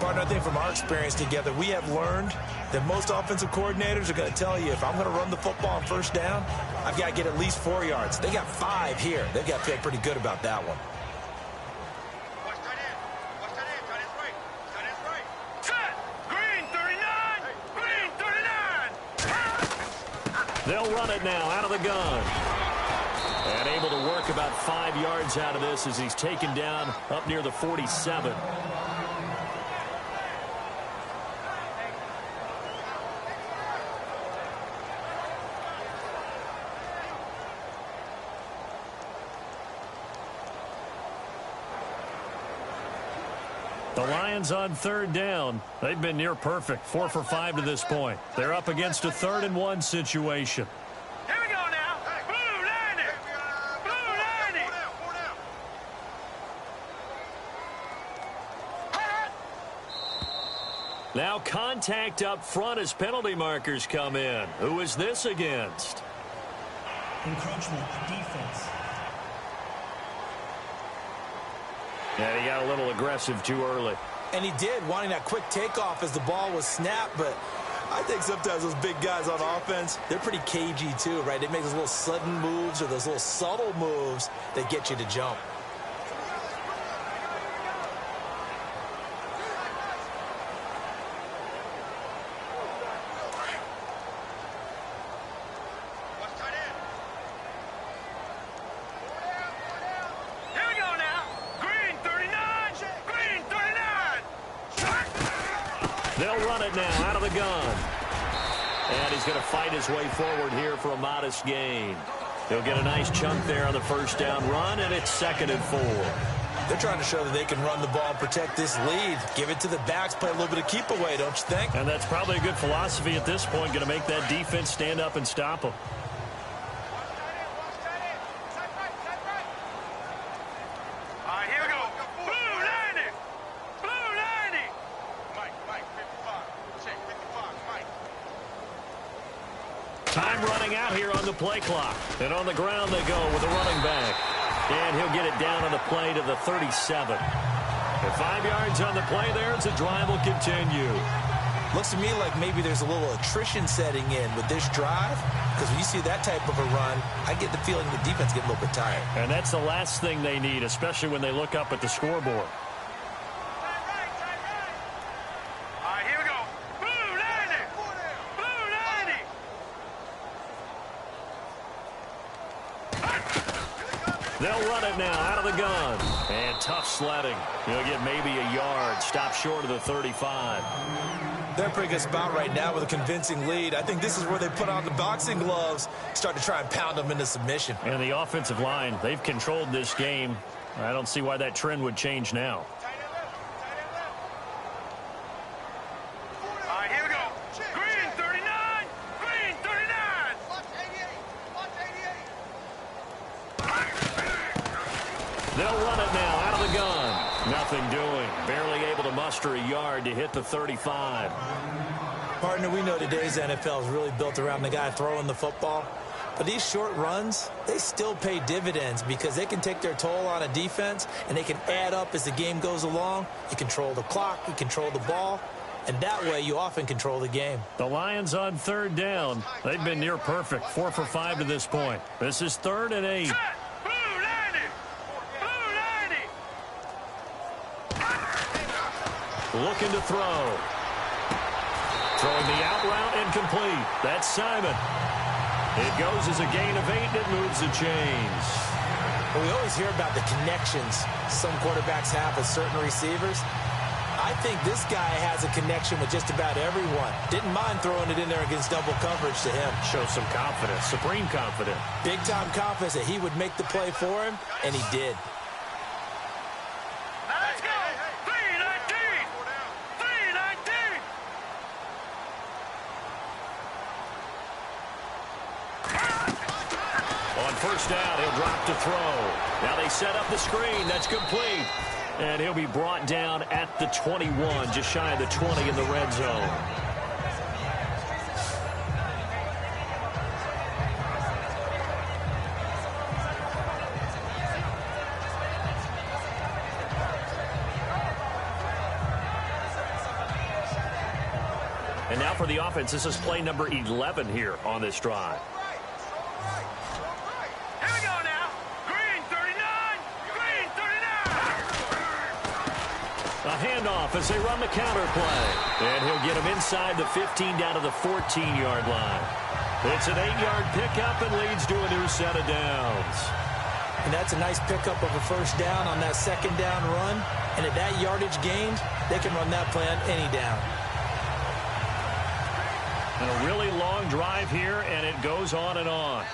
Partner, I think from our experience together, we have learned that most offensive coordinators are going to tell you, if I'm going to run the football on first down, I've got to get at least 4 yards. They got 5 here. They've got to feel pretty good about that one. They'll run it now out of the gun. And able to work about 5 yards out of this as he's taken down up near the 47. The Lions on 3rd down. They've been near perfect, 4 for 5 to this point. They're up against a 3rd and 1 situation. Here we go now. Blue 90. Blue 90. Now contact up front as penalty markers come in. Who is this against? Encroachment defense. And he got a little aggressive too early. And he did, wanting that quick takeoff as the ball was snapped. But I think sometimes those big guys on offense, they're pretty cagey too, right? They make those little sudden moves or those little subtle moves that get you to jump. They'll run it now out of the gun. And he's going to fight his way forward here for a modest gain. He'll get a nice chunk there on the first down run, and it's 2nd and 4. They're trying to show that they can run the ball and protect this lead. Give it to the backs, play a little bit of keep away, don't you think? And that's probably a good philosophy at this point, going to make that defense stand up and stop them. Time running out here on the play clock. And on the ground they go with a running back. And he'll get it down on the play to the 37. And 5 yards on the play there as the drive will continue. Looks to me like maybe there's a little attrition setting in with this drive. Because when you see that type of a run, I get the feeling the defense getting a little bit tired. And that's the last thing they need, especially when they look up at the scoreboard. They'll run it now out of the gun. And tough sledding. He'll get maybe a yard. Stop short of the 35. They're in a pretty good spot right now with a convincing lead. I think this is where they put on the boxing gloves, start to try and pound them into submission. And the offensive line, they've controlled this game. I don't see why that trend would change now. They'll run it now out of the gun. Nothing doing. Barely able to muster a yard to hit the 35. Partner, we know today's NFL is really built around the guy throwing the football. But these short runs, they still pay dividends because they can take their toll on a defense and they can add up as the game goes along. You control the clock, you control the ball, and that way you often control the game. The Lions on 3rd down. They've been near perfect, 4 for 5 to this point. This is 3rd and 8. Looking to throw. Throwing the out route incomplete. That's Simon. It goes as a gain of 8, and it moves the chains. Well, we always hear about the connections some quarterbacks have with certain receivers. I think this guy has a connection with just about everyone. Didn't mind throwing it in there against double coverage to him. Shows some confidence, supreme confidence. Big-time confidence that he would make the play for him, and he did. First down, he'll drop to throw. Now they set up the screen. That's complete. And he'll be brought down at the 21, just shy of the 20 in the red zone. And now for the offense, this is play number 11 here on this drive. A handoff as they run the counter play. And he'll get him inside the 15 down to the 14-yard line. It's an 8-yard pickup and leads to a new set of downs. And that's a nice pickup of a first down on that second down run. And at that yardage gained, they can run that play on any down. And a really long drive here, and it goes on and on.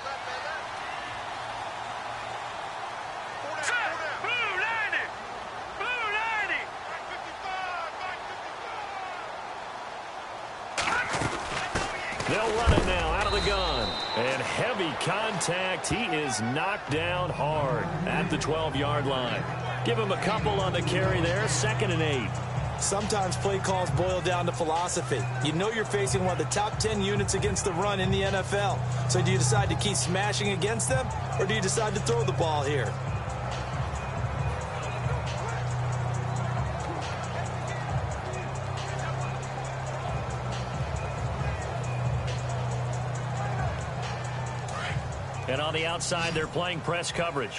They'll run it now out of the gun. And heavy contact. He is knocked down hard at the 12-yard line. Give him a couple on the carry there. 2nd and 8. Sometimes play calls boil down to philosophy. You know you're facing one of the top 10 units against the run in the NFL. So do you decide to keep smashing against them, or do you decide to throw the ball here? And on the outside, they're playing press coverage.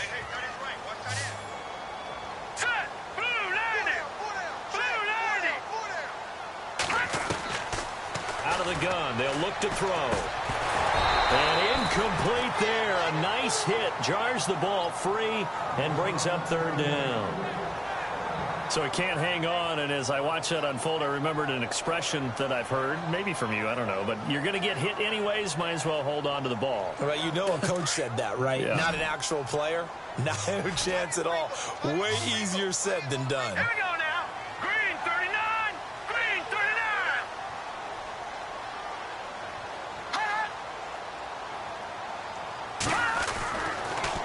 Out of the gun, they'll look to throw. And incomplete there. A nice hit. Jars the ball free and brings up 3rd down. So he can't hang on, and as I watch that unfold, I remembered an expression that I've heard, maybe from you, I don't know, but you're going to get hit anyways, might as well hold on to the ball. Right, you know a coach said that, right? Yeah. Not an actual player. Not a chance at all. Way easier said than done. Here we go now. Green 39. Green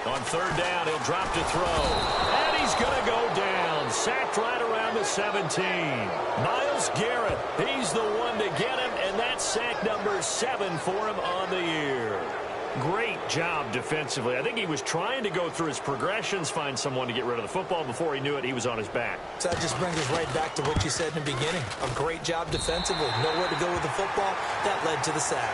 39. On 3rd down, he'll drop to throw. And he's going to go down. Sacked right around the 17. Myles Garrett, he's the one to get him, and that's sack number 7 for him on the year. Great job defensively. I think he was trying to go through his progressions, find someone to get rid of the football. Before he knew it, he was on his back. So that just brings us right back to what you said in the beginning. A great job defensively. Nowhere to go with the football. That led to the sack.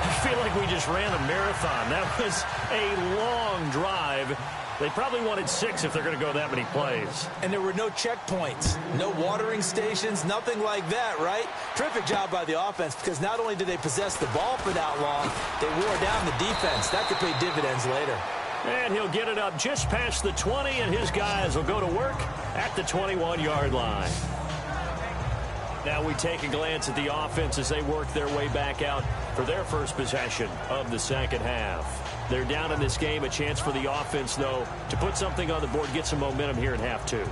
I feel like we just ran a marathon. That was a long drive. They probably wanted 6 if they're going to go that many plays. And there were no checkpoints, no watering stations, nothing like that, right? Terrific job by the offense, because not only did they possess the ball for that long, they wore down the defense. That could pay dividends later. And he'll get it up just past the 20, and his guys will go to work at the 21-yard line. Now we take a glance at the offense as they work their way back out for their first possession of the second half. They're down in this game. A chance for the offense, though, to put something on the board, get some momentum here in half 2.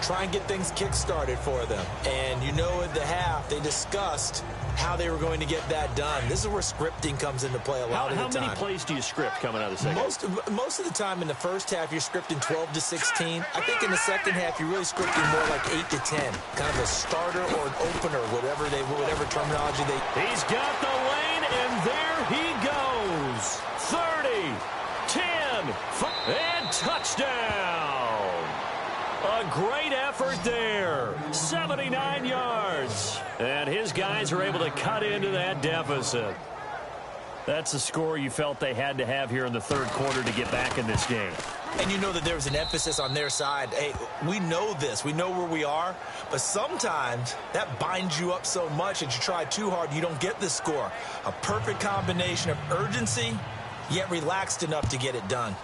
Try and get things kick-started for them. And you know at the half, they discussed how they were going to get that done. This is where scripting comes into play a lot of the time. How many plays do you script coming out of the second? Most of the time in the first half, you're scripting 12 to 16. I think in the second half, you're really scripting more like 8 to 10. Kind of a starter or an opener, whatever terminology they... He's got the lane, and there he goes. 30, 10, and touchdown. A great effort there. 79 yards. And his guys are able to cut into that deficit. That's the score you felt they had to have here in the third quarter to get back in this game. And you know that there was an emphasis on their side. Hey, we know this. We know where we are. But sometimes that binds you up so much that you try too hard, you don't get the score. A perfect combination of urgency, yet relaxed enough to get it done.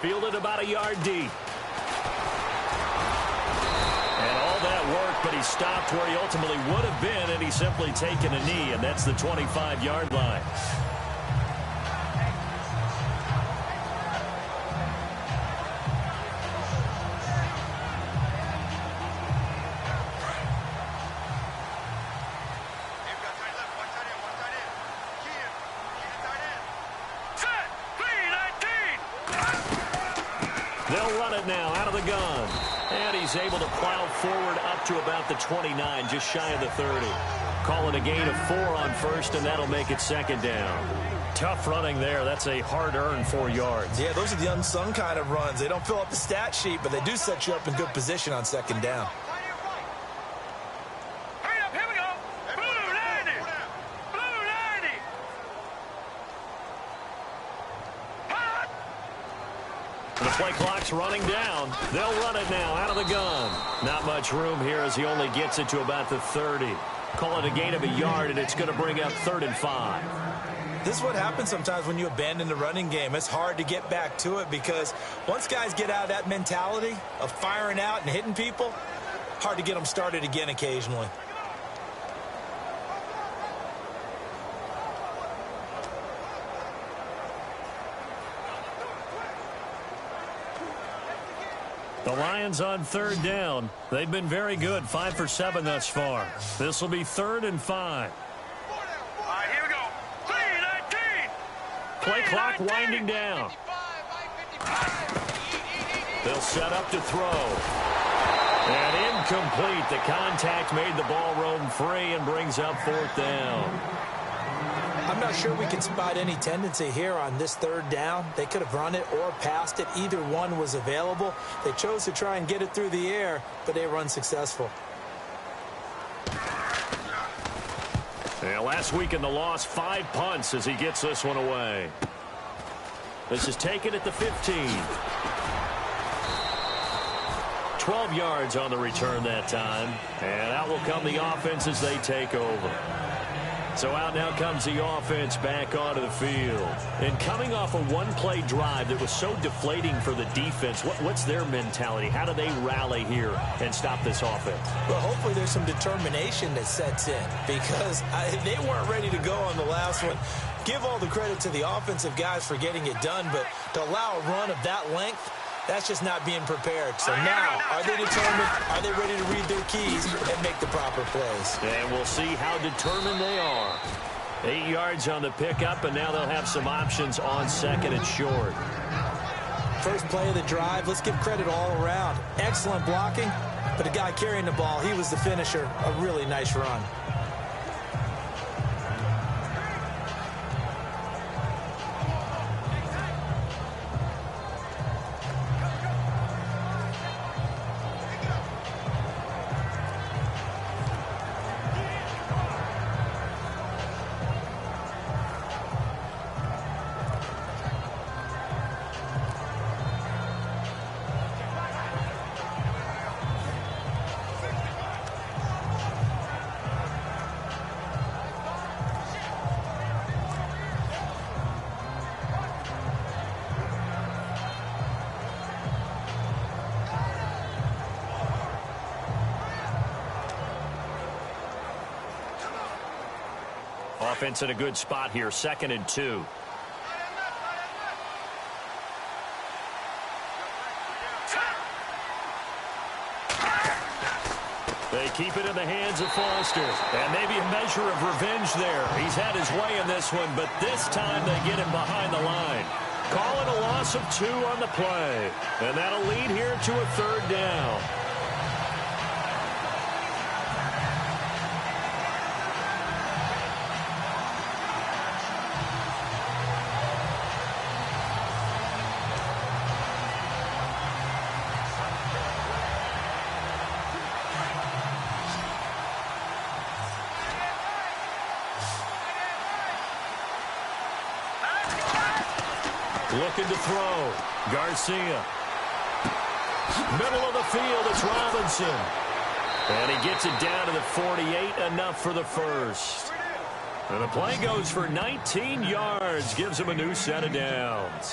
Fielded about a yard deep. And all that work, but he stopped where he ultimately would have been, and he's simply taken a knee, and that's the 25-yard line. They'll run it now out of the gun. And he's able to plow forward up to about the 29, just shy of the 30. Call it a gain of 4 on first, and that'll make it second down. Tough running there. That's a hard-earned 4 yards. Yeah, those are the unsung kind of runs. They don't fill up the stat sheet, but they do set you up in good position on second down. Play clock's running down. They'll run it now out of the gun. Not much room here as he only gets it to about the 30. Call it a gain of a yard, and it's going to bring up 3rd and 5. This is what happens sometimes when you abandon the running game. It's hard to get back to it because once guys get out of that mentality of firing out and hitting people, hard to get them started again occasionally. The Lions on 3rd down. They've been very good, 5 for 7 thus far. This will be 3rd and 5. All right, here we go. 3:19. Play clock winding down. They'll set up to throw. And incomplete. The contact made the ball roam free and brings up 4th down. I'm not sure we can spot any tendency here on this 3rd down. They could have run it or passed it. Either one was available. They chose to try and get it through the air, but they were unsuccessful. Yeah, last week in the loss, 5 punts as he gets this one away. This is taken at the 15. 12 yards on the return that time. And out will come the offense as they take over. So out now comes the offense back onto the field. And coming off a one-play drive that was so deflating for the defense, what's their mentality? How do they rally here and stop this offense? Well, hopefully there's some determination that sets in because they weren't ready to go on the last one. Give all the credit to the offensive guys for getting it done, but to allow a run of that length, that's just not being prepared. So now, are they determined? Are they ready to read their keys and make the proper plays? And we'll see how determined they are. 8 yards on the pickup, and now they'll have some options on 2nd and short. First play of the drive, let's give credit all around. Excellent blocking, but the guy carrying the ball, he was the finisher. A really nice run. Offense in a good spot here, 2nd and 2. They keep it in the hands of Foster. And maybe a measure of revenge there. He's had his way in this one, but this time they get him behind the line. Call it a loss of 2 on the play. And that'll lead here to a 3rd down. Looking to throw. Garcia. Middle of the field, it's Robinson. And he gets it down to the 48, enough for the first. And the play goes for 19 yards, gives him a new set of downs.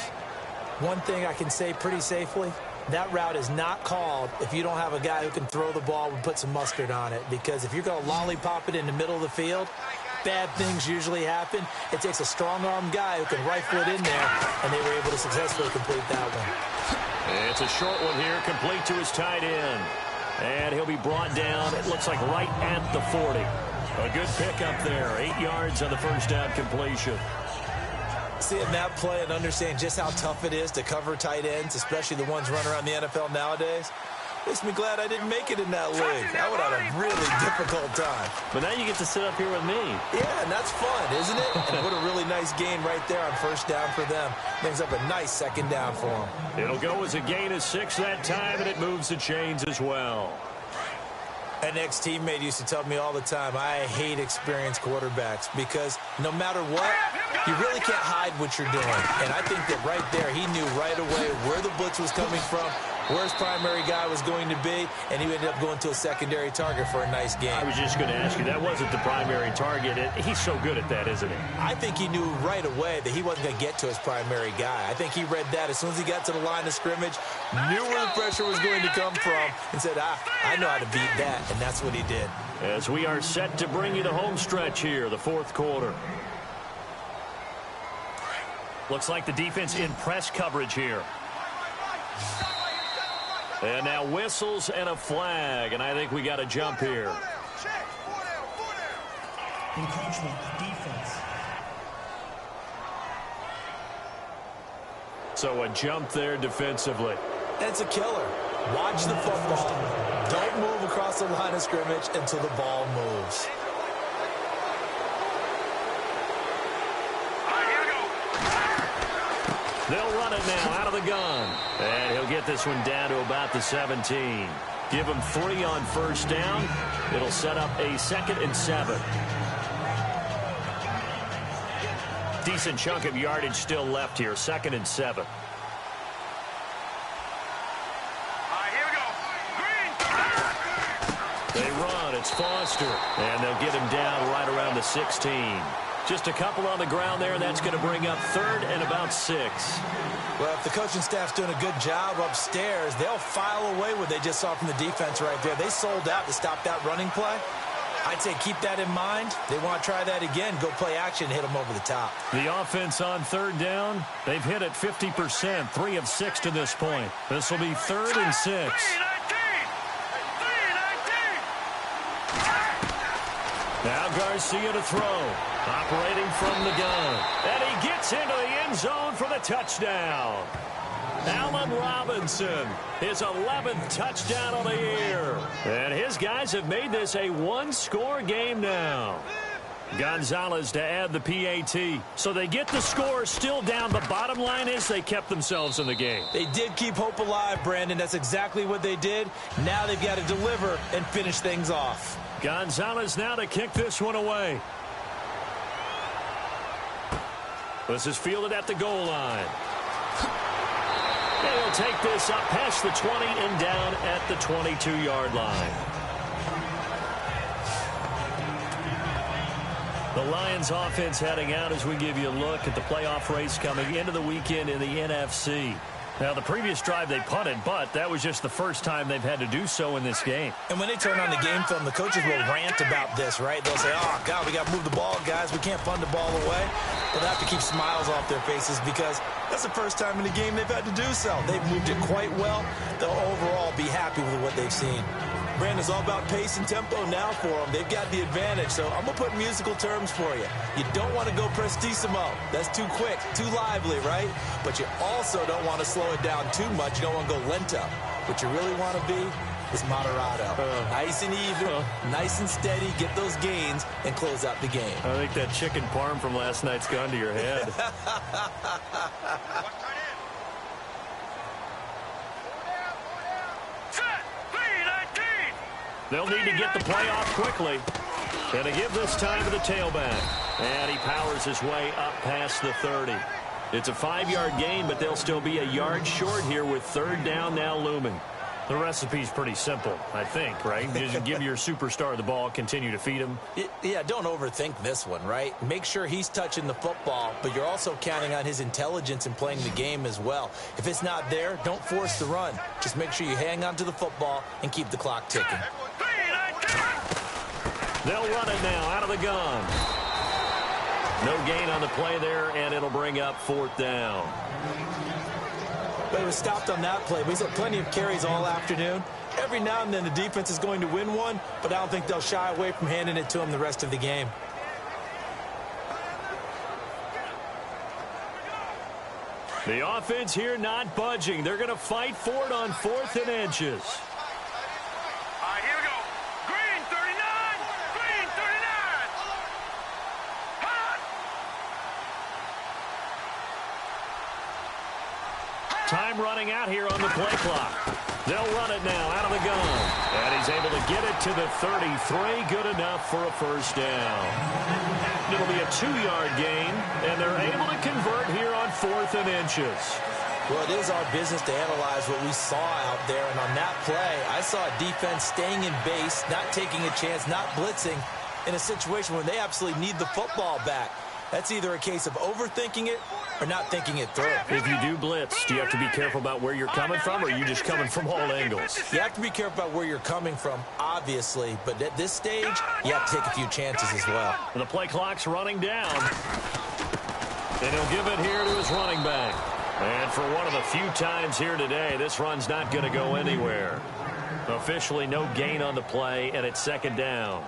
One thing I can say pretty safely, that route is not called if you don't have a guy who can throw the ball and put some mustard on it. Because if you're going to lollipop it in the middle of the field, bad things usually happen. It takes a strong-arm guy who can rifle it in there, and they were able to successfully complete that one. It's a short one here, complete to his tight end. And he'll be brought down, it looks like right at the 40. A good pickup there, 8 yards on the first down completion. Seeing that play and understanding just how tough it is to cover tight ends, especially the ones running around the NFL nowadays, makes me glad I didn't make it in that league. I would have had a really difficult time. But now you get to sit up here with me. Yeah, and that's fun, isn't it? And what a really nice gain right there on first down for them. Brings up a nice 2nd down for them. It'll go as a gain of 6 that time, and it moves the chains as well. An ex-teammate used to tell me all the time, I hate experienced quarterbacks because no matter what, You really can't hide what you're doing. And I think that right there, he knew right away where the blitz was coming from, where his primary guy was going to be, and he ended up going to a secondary target for a nice game. I was just going to ask you, that wasn't the primary target. He's so good at that, isn't he? I think he knew right away that he wasn't going to get to his primary guy. I think he read that as soon as he got to the line of scrimmage, knew where the pressure was going to come from, and said, I know how to beat that, and that's what he did. As we are set to bring you the home stretch here, the fourth quarter. Looks like the defense in press coverage here. And now whistles and a flag, and I think we got a jump here. Encroachment, defense. So a jump there defensively. It's a killer. Watch the football. Don't move across the line of scrimmage until the ball moves. They'll run it now out of the gun. And he'll get this one down to about the 17. Give him 3 on first down. It'll set up a 2nd and 7. Decent chunk of yardage still left here. 2nd and 7. They run. It's Foster. And they'll get him down right around the 16. Just a couple on the ground there, and that's going to bring up 3rd and about 6. Well, if the coaching staff's doing a good job upstairs, they'll file away what they just saw from the defense right there. They sold out to stop that running play. I'd say keep that in mind. They want to try that again. Go play action, hit them over the top. The offense on 3rd down, they've hit it 50%, 3 of 6 to this point. This will be 3rd and 6. Now Garcia to throw. Operating from the gun. And he gets into the end zone for the touchdown. Allen Robinson, his 11th touchdown of the year. And his guys have made this a one-score game now. Gonzalez to add the PAT. So they get the score still down, but bottom line is they kept themselves in the game. They did keep hope alive, Brandon. That's exactly what they did. Now they've got to deliver and finish things off. Gonzalez now to kick this one away. This is fielded at the goal line. And he'll take this up past the 20 and down at the 22-yard line. The Lions offense heading out as we give you a look at the playoff race coming into the weekend in the NFC. Now, the previous drive they punted, but that was just the first time they've had to do so in this game. And when they turn on the game film, the coaches will rant about this, right? They'll say, oh, God, we got to move the ball, guys. We can't punt the ball away. But they have to keep smiles off their faces because that's the first time in the game they've had to do so. They've moved it quite well. They'll overall be happy with what they've seen. Brandon's all about pace and tempo now for them. They've got the advantage, so I'm going to put musical terms for you. You don't want to go prestissimo. That's too quick, too lively, right? But you also don't want to slow it down too much. You don't want to go lento. What you really want to be is moderato. Nice and even, nice and steady, get those gains, and close out the game. I think that chicken parm from last night's gone to your head. They'll need to get the play off quickly. And to give this time to the tailback. And he powers his way up past the 30. It's a 5-yard gain, but they'll still be a yard short here with 3rd down now looming. The recipe's pretty simple, I think, right? Just give your superstar the ball, continue to feed him. Yeah, don't overthink this one, right? Make sure he's touching the football, but you're also counting on his intelligence in playing the game as well. If it's not there, don't force the run. Just make sure you hang on to the football and keep the clock ticking. They'll run it now out of the gun. No gain on the play there, and it'll bring up 4th down. But he was stopped on that play. He's had plenty of carries all afternoon. Every now and then the defense is going to win one, but I don't think they'll shy away from handing it to him the rest of the game. The offense here not budging. They're going to fight for it on 4th and inches. Time running out here on the play clock. They'll run it now out of the gun. And he's able to get it to the 33. Good enough for a first down. It'll be a 2-yard gain, and they're able to convert here on 4th and inches. Well, it is our business to analyze what we saw out there, and on that play, I saw a defense staying in base, not taking a chance, not blitzing in a situation where they absolutely need the football back. That's either a case of overthinking it or not thinking it through. If you do blitz, do you have to be careful about where you're coming from, or are you just coming from all angles? You have to be careful about where you're coming from, obviously, but at this stage, you have to take a few chances as well. And the play clock's running down. And he'll give it here to his running back. And for one of the few times here today, this run's not going to go anywhere. Officially no gain on the play, and it's 2nd down.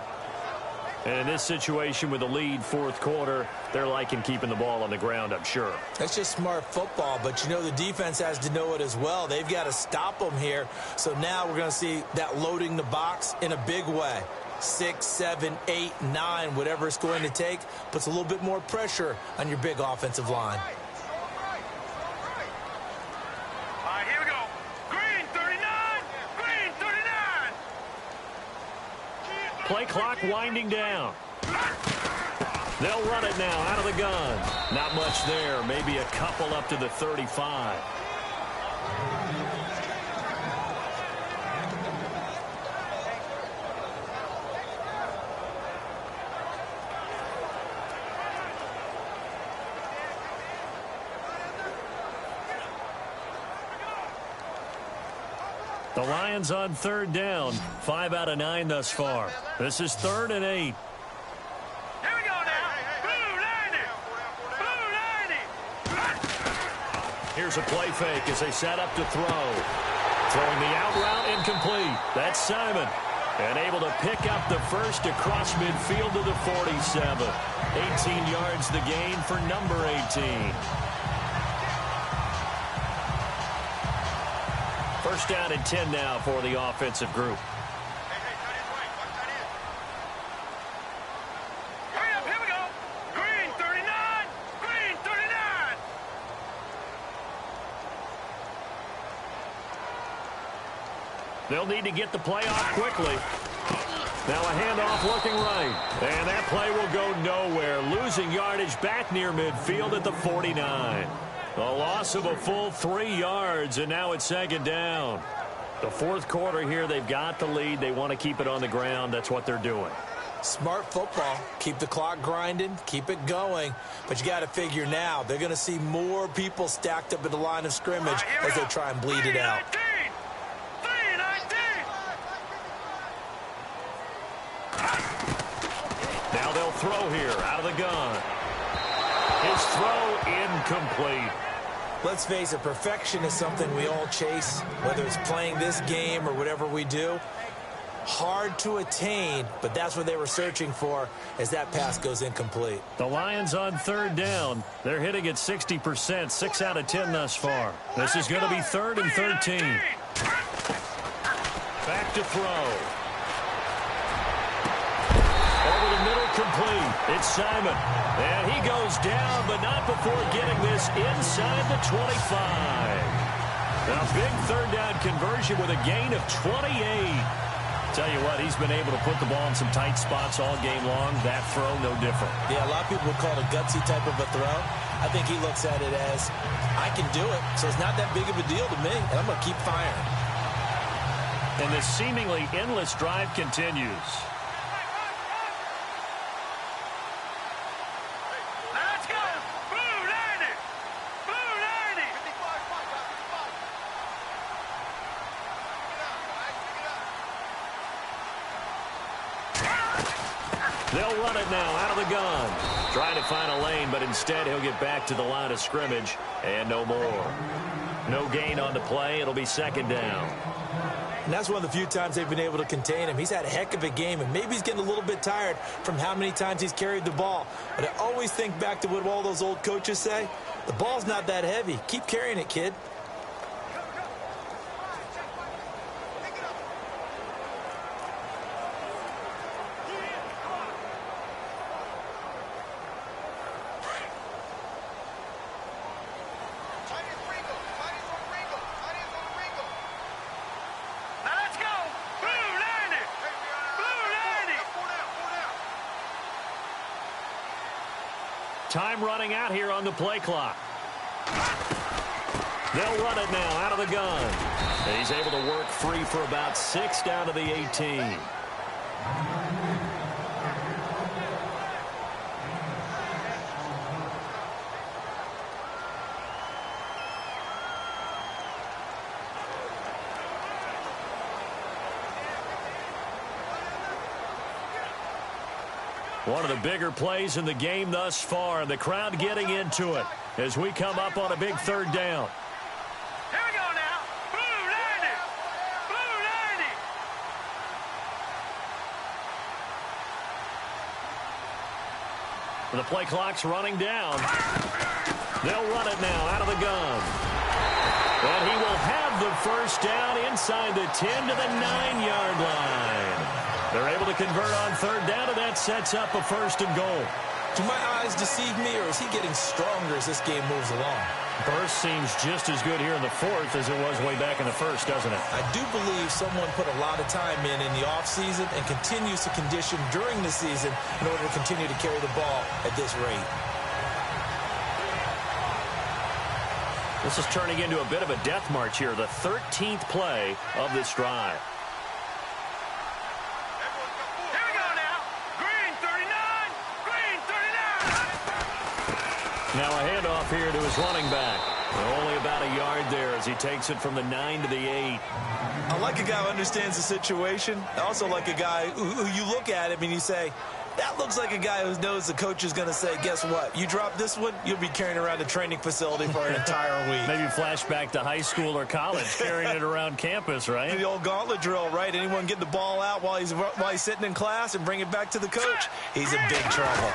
And in this situation with the lead 4th quarter, they're liking keeping the ball on the ground, I'm sure. That's just smart football, but you know the defense has to know it as well. They've got to stop them here. So now we're going to see that loading the box in a big way. 6, 7, 8, 9, whatever it's going to take, puts a little bit more pressure on your big offensive line. All right, here we go. Green, 39. Green, 39. Play clock winding down. They'll run it now out of the gun. Not much there. Maybe a couple up to the 35. The Lions on 3rd down. 5 out of 9 thus far. This is 3rd and 8. Here we go now. Blue 90. Here's a play fake as they set up to throw. Throwing the out route incomplete. That's Simon. And able to pick up the first across midfield to the 47. 18 yards the gain for number 18. First down and 10 now for the offensive group. Hurry up, here we go. Green, 39. Green, 39. They'll need to get the play off quickly. Now a handoff looking right. And that play will go nowhere. Losing yardage back near midfield at the 49. A loss of a full 3 yards, and now it's 2nd down. The 4th quarter here, they've got the lead. They want to keep it on the ground. That's what they're doing. Smart football. Keep the clock grinding. Keep it going. But you got to figure now, they're going to see more people stacked up at the line of scrimmage as they try and bleed it out. 3-19. Now they'll throw here out of the gun. His throw incomplete. Let's face it, perfection is something we all chase, whether it's playing this game or whatever we do. Hard to attain, but that's what they were searching for as that pass goes incomplete. The Lions on 3rd down. They're hitting at 60%, 6 out of 10 thus far. This is going to be 3rd and 13. Back to throw. Over the middle, complete. It's Simon. And he goes down, but not before getting this inside the 25. A big 3rd down conversion with a gain of 28. Tell you what, he's been able to put the ball in some tight spots all game long. That throw, no different. Yeah, a lot of people would call it a gutsy type of a throw. I think he looks at it as, I can do it, so it's not that big of a deal to me, and I'm going to keep firing. And this seemingly endless drive continues. Let's go. Blue 90. Blue 90. They'll run it now out of the gun. Trying to find a lane, but instead he'll get back to the line of scrimmage and no more. No gain on the play. It'll be 2nd down. And that's one of the few times they've been able to contain him. He's had a heck of a game, and maybe he's getting a little bit tired from how many times he's carried the ball. But I always think back to what all those old coaches say. The ball's not that heavy. Keep carrying it, kid. Now let's go. Blue 90. Time running out here on the play clock. They'll run it now out of the gun. And he's able to work free for about 6 down to the 18. One of the bigger plays in the game thus far, and the crowd getting into it as we come up on a big 3rd down. Here we go now. Blue 90. Blue 90. The play clock's running down. They'll run it now out of the gun. And he will have the 1st down inside the 10 to the 9-yard line. They're able to convert on 3rd down, and that sets up a 1st and goal. Do my eyes deceive me, or is he getting stronger as this game moves along? Burst seems just as good here in the 4th as it was way back in the 1st, doesn't it? I do believe someone put a lot of time in the offseason and continues to condition during the season in order to continue to carry the ball at this rate. This is turning into a bit of a death march here, the 13th play of this drive. Now a handoff here to his running back. Only about a yard there as he takes it from the 9 to the 8. I like a guy who understands the situation. I also like a guy who you look at him and you say, that looks like a guy who knows the coach is going to say, guess what? You drop this one, you'll be carrying around a training facility for an entire week. Maybe flashback to high school or college, carrying it around campus, right? The old gauntlet drill, right? Anyone get the ball out while he's sitting in class and bring it back to the coach? He's in big trouble.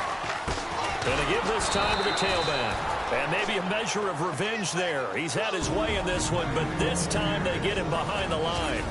Going to give this time to the tailback. And maybe a measure of revenge there. He's had his way in this one, but this time they get him behind the line.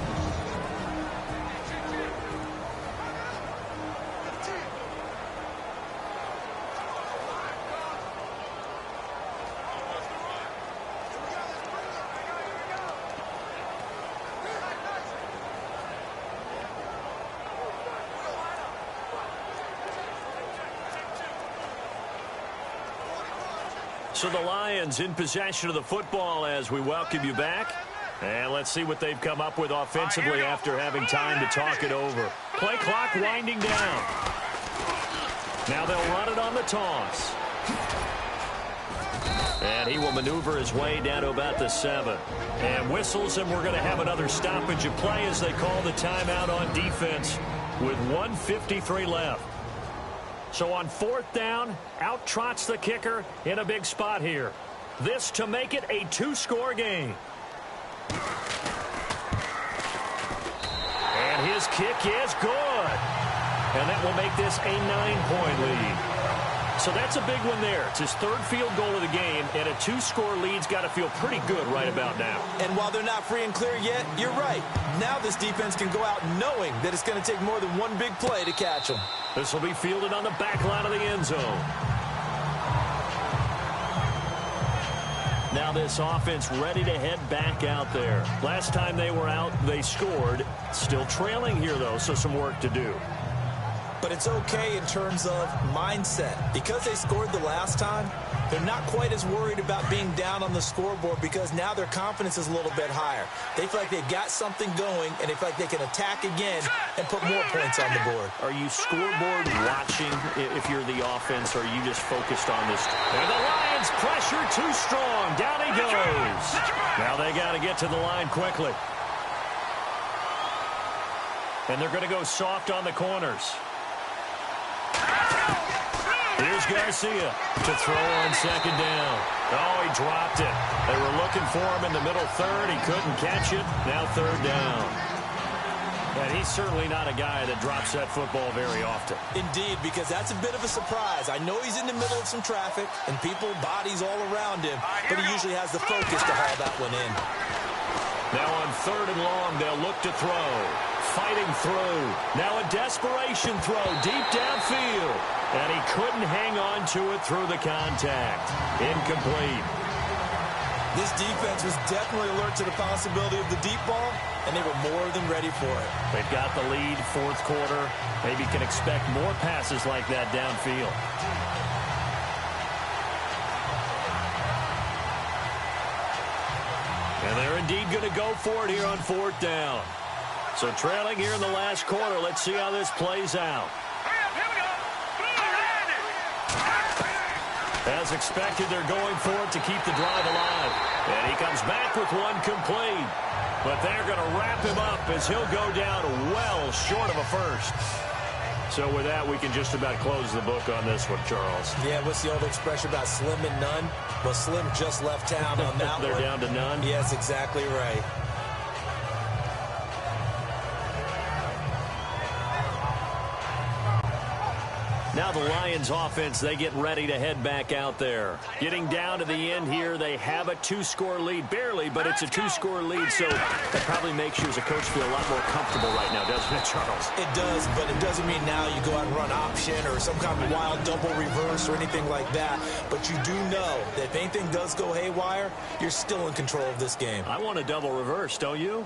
So the Lions in possession of the football as we welcome you back. And let's see what they've come up with offensively after having time to talk it over. Play clock winding down. Now they'll run it on the toss. And he will maneuver his way down to about the 7. And whistles, and we're going to have another stoppage of play as they call the timeout on defense with 1:53 left. So on 4th down, out trots the kicker in a big spot here. This to make it a 2-score game. And his kick is good. And that will make this a 9-point lead. So that's a big one there. It's his 3rd field goal of the game, and a 2-score lead's got to feel pretty good right about now. And while they're not free and clear yet, you're right. Now this defense can go out knowing that it's going to take more than one big play to catch them. This will be fielded on the back line of the end zone. Now this offense ready to head back out there. Last time they were out, they scored. Still trailing here, though, so some work to do. But it's okay in terms of mindset. Because they scored the last time, they're not quite as worried about being down on the scoreboard because now their confidence is a little bit higher. They feel like they've got something going, and they feel like they can attack again and put more points on the board. Are you scoreboard watching if you're the offense, or are you just focused on this? And the Lions pressure too strong. Down he goes. Now they got to get to the line quickly. And they're going to go soft on the corners. Here's Garcia to throw on 2nd down. Oh, he dropped it. They were looking for him in the middle 3rd. He couldn't catch it. Now 3rd down. And he's certainly not a guy that drops that football very often. Indeed, because that's a bit of a surprise. I know he's in the middle of some traffic and people, bodies all around him, but he usually has the focus to haul that one in. Now on 3rd and long, they'll look to throw. Fighting through. Now a desperation throw deep downfield. And he couldn't hang on to it through the contact. Incomplete. This defense was definitely alert to the possibility of the deep ball, and they were more than ready for it. They've got the lead, 4th quarter. Maybe can expect more passes like that downfield. indeed going to go for it here on 4th down. So trailing here in the last quarter. Let's see how this plays out. As expected, they're going for it to keep the drive alive. And he comes back with one complete. But they're going to wrap him up as he'll go down well short of a first. So with that, we can just about close the book on this one, Charles. Yeah, what's the old expression about slim and none? Well, Slim just left town on that They're one. down to none? Yes, exactly right. Now the Lions offense, they get ready to head back out there. Getting down to the end here, they have a 2-score lead. Barely, but it's a 2-score lead, so that probably makes you as a coach feel a lot more comfortable right now, doesn't it, Charles? It does, but it doesn't mean now you go out and run option or some kind of wild double reverse or anything like that. But you do know that if anything does go haywire, you're still in control of this game. I want a double reverse, don't you?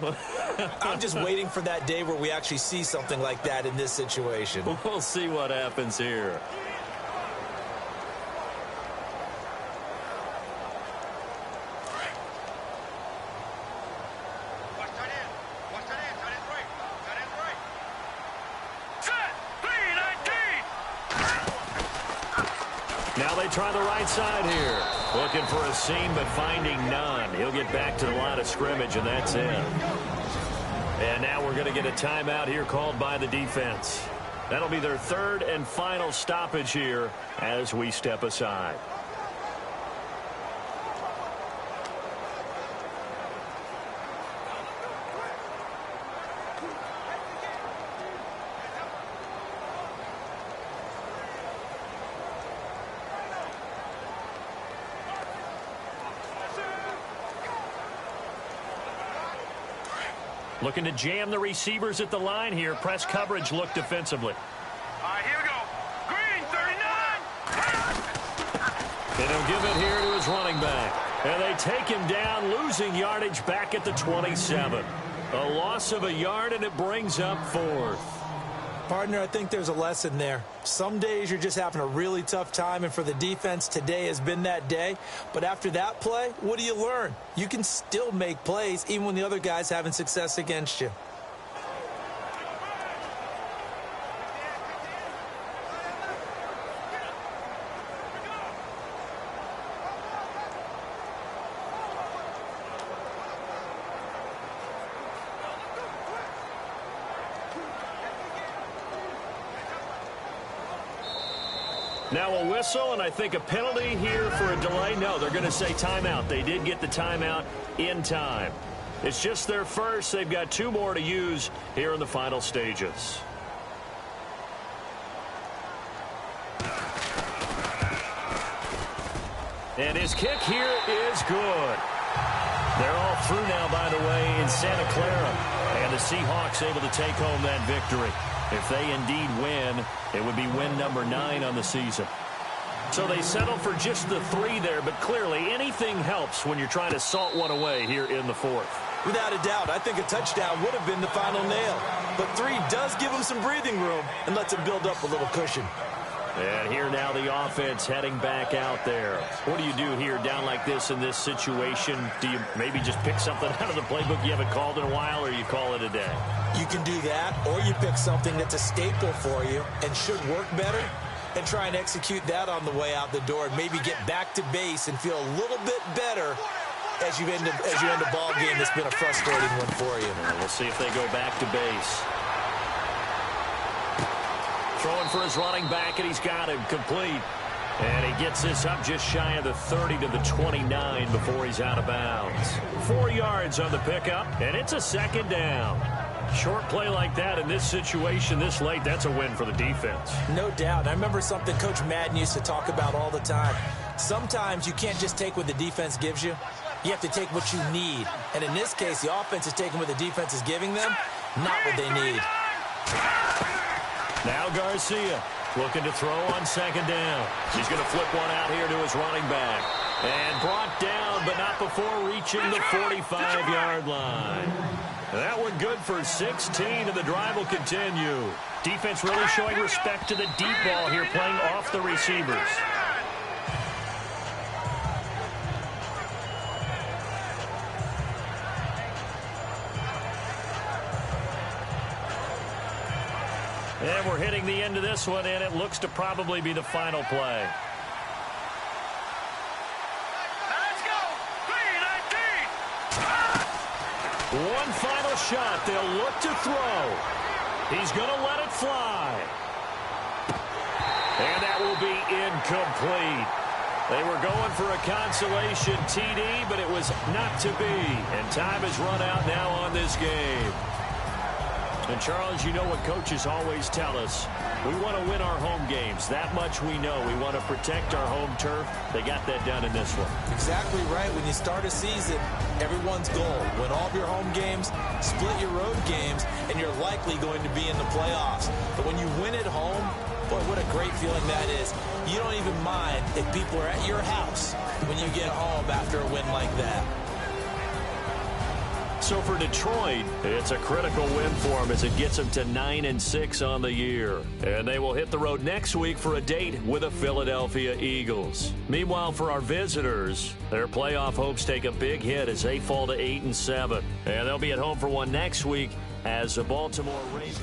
I'm just waiting for that day where we actually see something like that in this situation. We'll see what happens here. Now they try the right side here. Looking for a seam, but finding none. He'll get back to the line of scrimmage, and that's it. And now we're going to get a timeout here called by the defense. That'll be their 3rd and final stoppage here as we step aside. Looking to jam the receivers at the line here. Press coverage look defensively. All right, here we go. Green, 39. And he'll give it here to his running back. And they take him down, losing yardage back at the 27. A loss of a yard, and it brings up 4th. Partner, I think there's a lesson there. Some days you're just having a really tough time, and for the defense, today has been that day. But after that play, what do you learn? You can still make plays even when the other guy's having success against you. Now a whistle, and I think a penalty here for a delay. No, they're going to say timeout. They did get the timeout in time. It's just their first. They've got 2 more to use here in the final stages. And his kick here is good. They're all through now, by the way, in Santa Clara. And the Seahawks able to take home that victory. If they indeed win, it would be win number 9 on the season. So they settle for just the 3 there, but clearly anything helps when you're trying to salt one away here in the 4th. Without a doubt, I think a touchdown would have been the final nail. But 3 does give them some breathing room and lets them build up a little cushion. And here now the offense heading back out there. What do you do here down like this in this situation? Do you maybe just pick something out of the playbook you haven't called in a while, or you call it a day? You can do that, or you pick something that's a staple for you and should work better and try and execute that on the way out the door and maybe get back to base and feel a little bit better as you end a ball game that's been a frustrating one for you. We'll see if they go back to base. Throwing for his running back, and he's got him complete. And he gets this up just shy of the 30 to the 29 before he's out of bounds. 4 yards on the pickup, and it's a 2nd down. Short play like that in this situation this late, that's a win for the defense. No doubt. I remember something Coach Madden used to talk about all the time. Sometimes you can't just take what the defense gives you. You have to take what you need. And in this case, the offense is taking what the defense is giving them, not what they need. Now Garcia looking to throw on 2nd down. He's going to flip one out here to his running back. And brought down, but not before reaching the 45-yard line. That one good for 16, and the drive will continue. Defense really showing respect to the deep ball here, playing off the receivers. And we're hitting the end of this one, and it looks to probably be the final play. Let's go. 3-19. One final shot. They'll look to throw. He's going to let it fly. And that will be incomplete. They were going for a consolation TD, but it was not to be. And time has run out now on this game. And, Charles, you know what coaches always tell us. We want to win our home games. That much we know. We want to protect our home turf. They got that done in this one. Exactly right. When you start a season, everyone's goal: win all of your home games, split your road games, and you're likely going to be in the playoffs. But when you win at home, boy, what a great feeling that is. You don't even mind if people are at your house when you get home after a win like that. So for Detroit, it's a critical win for them as it gets them to 9-6 on the year. And they will hit the road next week for a date with the Philadelphia Eagles. Meanwhile, for our visitors, their playoff hopes take a big hit as they fall to 8-7. And they'll be at home for one next week as the Baltimore Ravens.